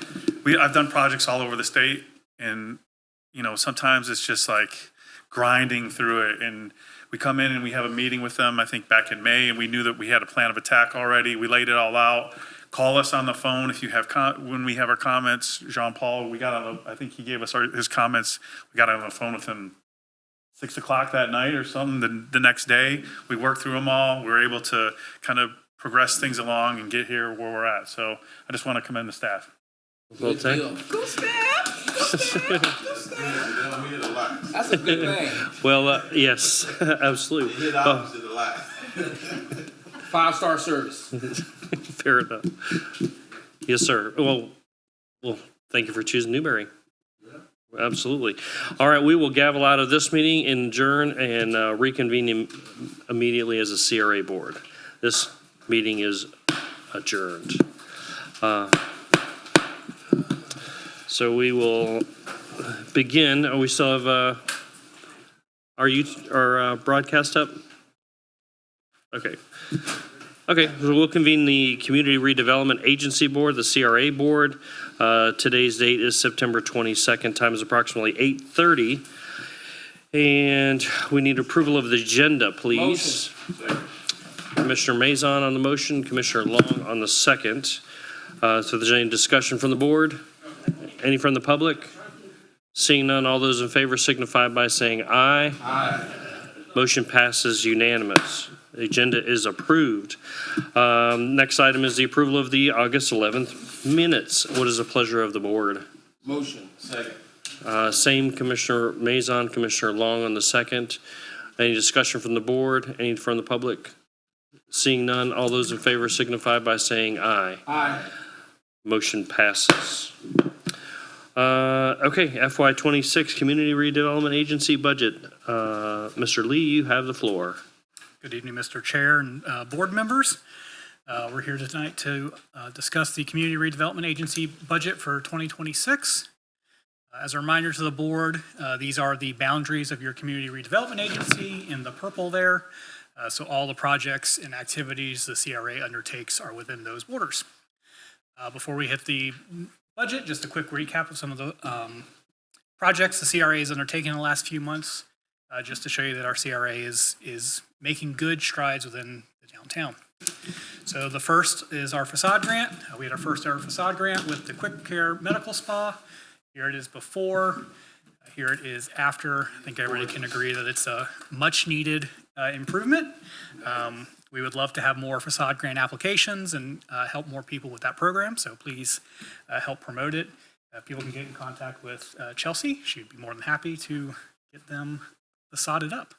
I've done projects all over the state, and, sometimes it's just like grinding through it. And we come in and we have a meeting with them, I think back in May, and we knew that we had a plan of attack already. We laid it all out. Call us on the phone if you have, when we have our comments. Jean Paul, I think he gave us his comments. We got on the phone with him 6 o'clock that night or something. The next day, we worked through them all. We were able to kind of progress things along and get here where we're at. So I just want to commend the staff. Well, thank you. Go staff. That's a good thing. Well, yes, absolutely. Hit opposite the line. 5-star service. Fair enough. Yes, sir. Well, thank you for choosing Newberry. Absolutely. All right, we will gavel out of this meeting, adjourn, and reconvene immediately as a CRA board. This meeting is adjourned. So we will begin. We still have our broadcast up? Okay. Okay, so we'll convene the Community Redevelopment Agency Board, the CRA Board. Today's date is September 22nd. Time is approximately 8:30. And we need approval of the agenda, please. Commissioner Mazon on the motion, Commissioner Long on the second. So if there's any discussion from the board? Any from the public? Seeing none, all those in favor signify by saying aye. Aye. Motion passes unanimous. The agenda is approved. Next item is the approval of the August 11th minutes. What is the pleasure of the board? Motion. Second. Same Commissioner Mazon, Commissioner Long on the second. Any discussion from the board? Any from the public? Seeing none, all those in favor signify by saying aye. Aye. Motion passes. Okay, FY26 Community Redevelopment Agency Budget. Mr. Lee, you have the floor. Good evening, Mr. Chair and board members. We're here tonight to discuss the Community Redevelopment Agency budget for 2026. As a reminder to the board, these are the boundaries of your Community Redevelopment Agency in the purple there. So all the projects and activities the CRA undertakes are within those borders. Before we hit the budget, just a quick recap of some of the projects the CRA has undertaken in the last few months, just to show you that our CRA is making good strides within the downtown. So the first is our facade grant. We had our first ever facade grant with the Quick Care Medical Spa. Here it is before, here it is after. I think everybody can agree that it's a much needed improvement. We would love to have more facade grant applications and help more people with that program, so please help promote it. People can get in contact with Chelsea. She'd be more than happy to get them facaded up.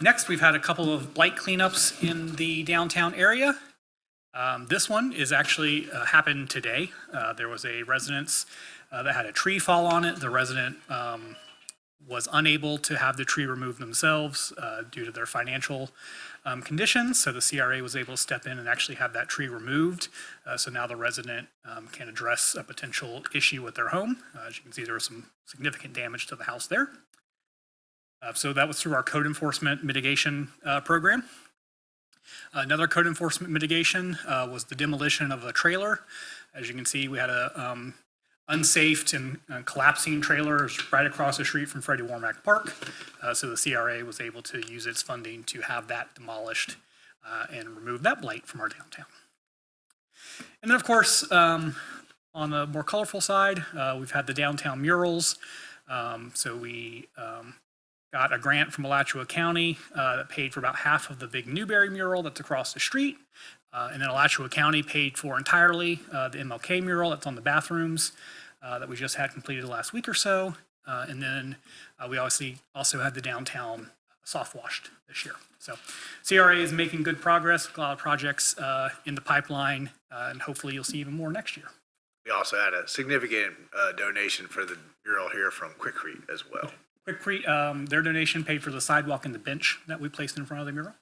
Next, we've had a couple of blight cleanups in the downtown area. This one is actually happened today. There was a residence that had a tree fall on it. The resident was unable to have the tree removed themselves due to their financial conditions. So the CRA was able to step in and actually have that tree removed. So now the resident can address a potential issue with their home. As you can see, there was some significant damage to the house there. So that was through our code enforcement mitigation program. Another code enforcement mitigation was the demolition of a trailer. As you can see, we had a unsafe and collapsing trailer right across the street from Freddie Warmack Park. So the CRA was able to use its funding to have that demolished and remove that blight from our downtown. And then, of course, on the more colorful side, we've had the downtown murals. So we got a grant from Alachua County that paid for about half of the big Newberry mural that's across the street. And then Alachua County paid for entirely the MLK mural that's on the bathrooms that we just had completed last week or so. And then we obviously also had the downtown soft washed this year. So CRA is making good progress, a lot of projects in the pipeline, and hopefully you'll see even more next year. We also had a significant donation for the mural here from Quikrete as well. Quikrete, their donation paid for the sidewalk and the bench that we placed in front of the mural.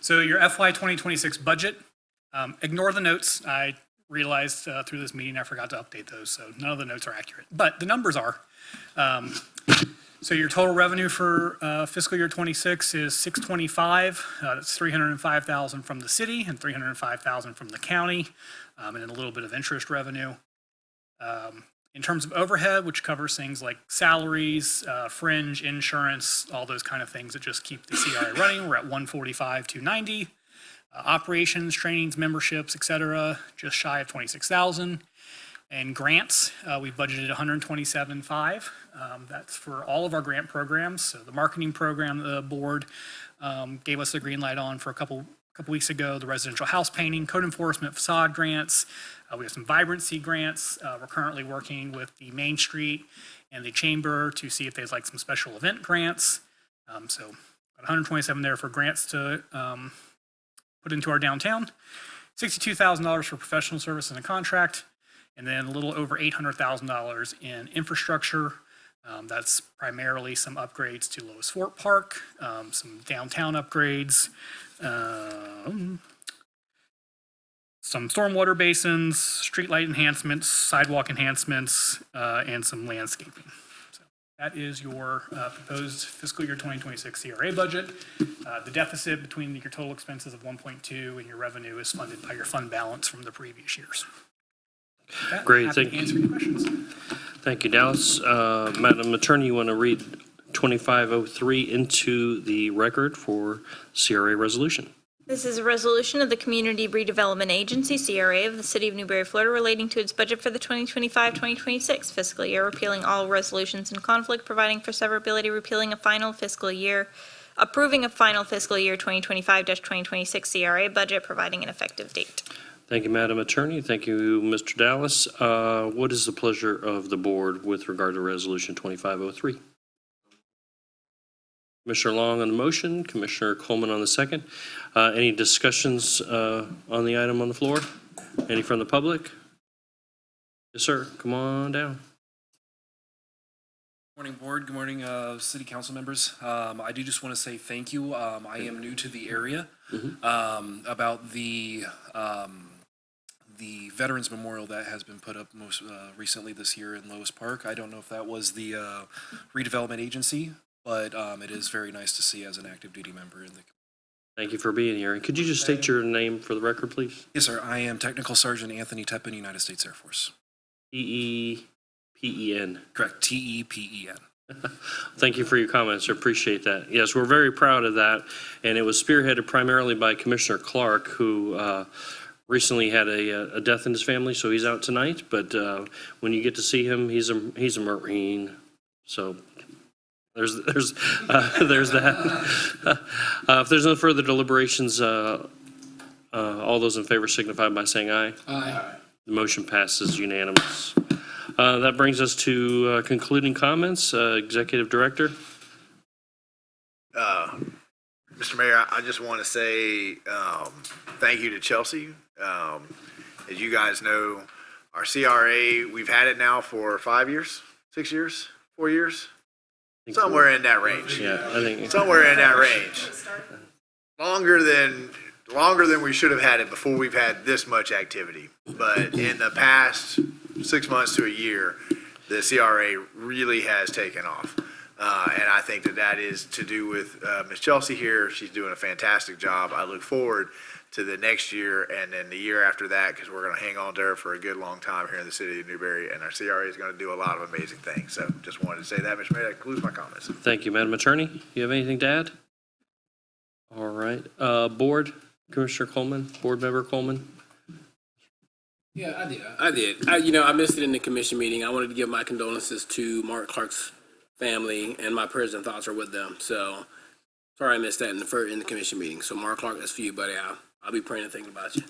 So your FY 2026 budget, ignore the notes. I realized through this meeting I forgot to update those, so none of the notes are accurate. But the numbers are. So your total revenue for fiscal year 26 is $625. That's $305,000 from the city and $305,000 from the county, and then a little bit of interest revenue. In terms of overhead, which covers things like salaries, fringe, insurance, all those kind of things that just keep the CRA running, we're at $145,290. Operations, trainings, memberships, et cetera, just shy of $26,000. And grants, we budgeted $127,500. That's for all of our grant programs. So the marketing program, the board gave us the green light on for a couple weeks ago, the residential house painting, code enforcement, facade grants. We have some vibrancy grants. We're currently working with the Main Street and the Chamber to see if there's like some special event grants. So about $127,000 there for grants to put into our downtown. $62,000 for professional services and contract, and then a little over $800,000 in infrastructure. That's primarily some upgrades to Lois Fort Park, some downtown upgrades, some stormwater basins, streetlight enhancements, sidewalk enhancements, and some landscaping. So That is your proposed fiscal year 2026 CRA budget. The deficit between your total expenses of 1.2 and your revenue is funded by your fund balance from the previous years. With that, Great, happy thank to answer any questions. Thank you, Dallas. Madam Attorney, you want to read 2503 into the record for CRA resolution? This is a resolution of the Community Redevelopment Agency, CRA, of the City of Newberry, Florida, relating to its budget for the 2025-2026 fiscal year, repealing all resolutions in conflict, providing for severability, repealing a final fiscal year, approving a final fiscal year 2025-2026 CRA budget, providing an effective date. Thank you, Madam Attorney. Thank you, Mr. Dallas. What is the pleasure of the board with regard to Resolution 2503? Commissioner Long on the motion, Commissioner Coleman on the second. Any discussions on the item on the floor? Any from the public? Yes, sir. Come on down. Morning, board. Good morning, city council members. I do just want to say thank you. I am new to the area. About the Veterans Memorial that has been put up most recently this year in Lois Park. I don't know if that was the redevelopment agency, but it is very nice to see as an active duty member in the. Thank you for being here. And could you just state your name for the record, please? Yes, sir. I am Technical Sergeant Anthony Teppen, United States Air Force. T-E-P-E-N. Correct. T-E-P-E-N. Thank you for your comments. I appreciate that. Yes, we're very proud of that. And it was spearheaded primarily by Commissioner Clark, who recently had a death in his family, so he's out tonight. But when you get to see him, he's a Marine. So there's that. If there's no further deliberations, all those in favor signify by saying aye. Aye. The motion passes unanimous. That brings us to concluding comments. Executive Director. Mr. Mayor, I just want to say thank you to Chelsea. As you guys know, our CRA, we've had it now for 5 years, 6 years, 4 years, somewhere in that range. Yeah, I think Somewhere in that range. Longer than we should have had it before we've had this much activity. But in the past 6 months to a year, the CRA really has taken off. And I think that is to do with Ms. Chelsea here. She's doing a fantastic job. I look forward to the next year and then the year after that, because we're going to hang on to her for a good long time here in the city of Newberry, and our CRA is going to do a lot of amazing things. So just wanted to say that, Mr. Mayor. That concludes my comments. Thank you, Madam Attorney. You have anything to add? All right. Board, Commissioner Coleman, Board Member Coleman. Yeah, I did. I missed it in the commission meeting. I wanted to give my condolences to Mark Clark's family, and my prayers and thoughts are with them. So sorry I missed that in the commission meeting. So Mark Clark, that's for you, buddy. I'll be praying and thinking about you.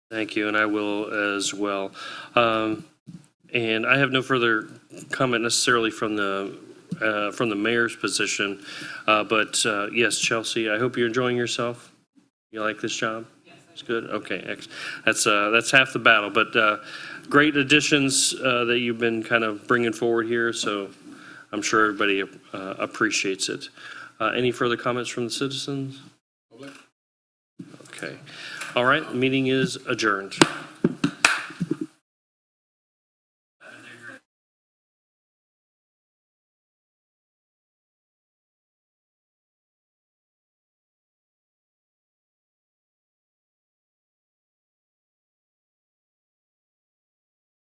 Thank you, and I will as well. And I have no further comment necessarily from the mayor's position. But yes, Chelsea, I hope you're enjoying yourself. You like this job? Yes. It's good? Okay, that's half the battle. But great additions that you've been kind of bringing forward here, so I'm sure everybody appreciates it. Any further comments from the citizens? Okay. All right, the meeting is adjourned.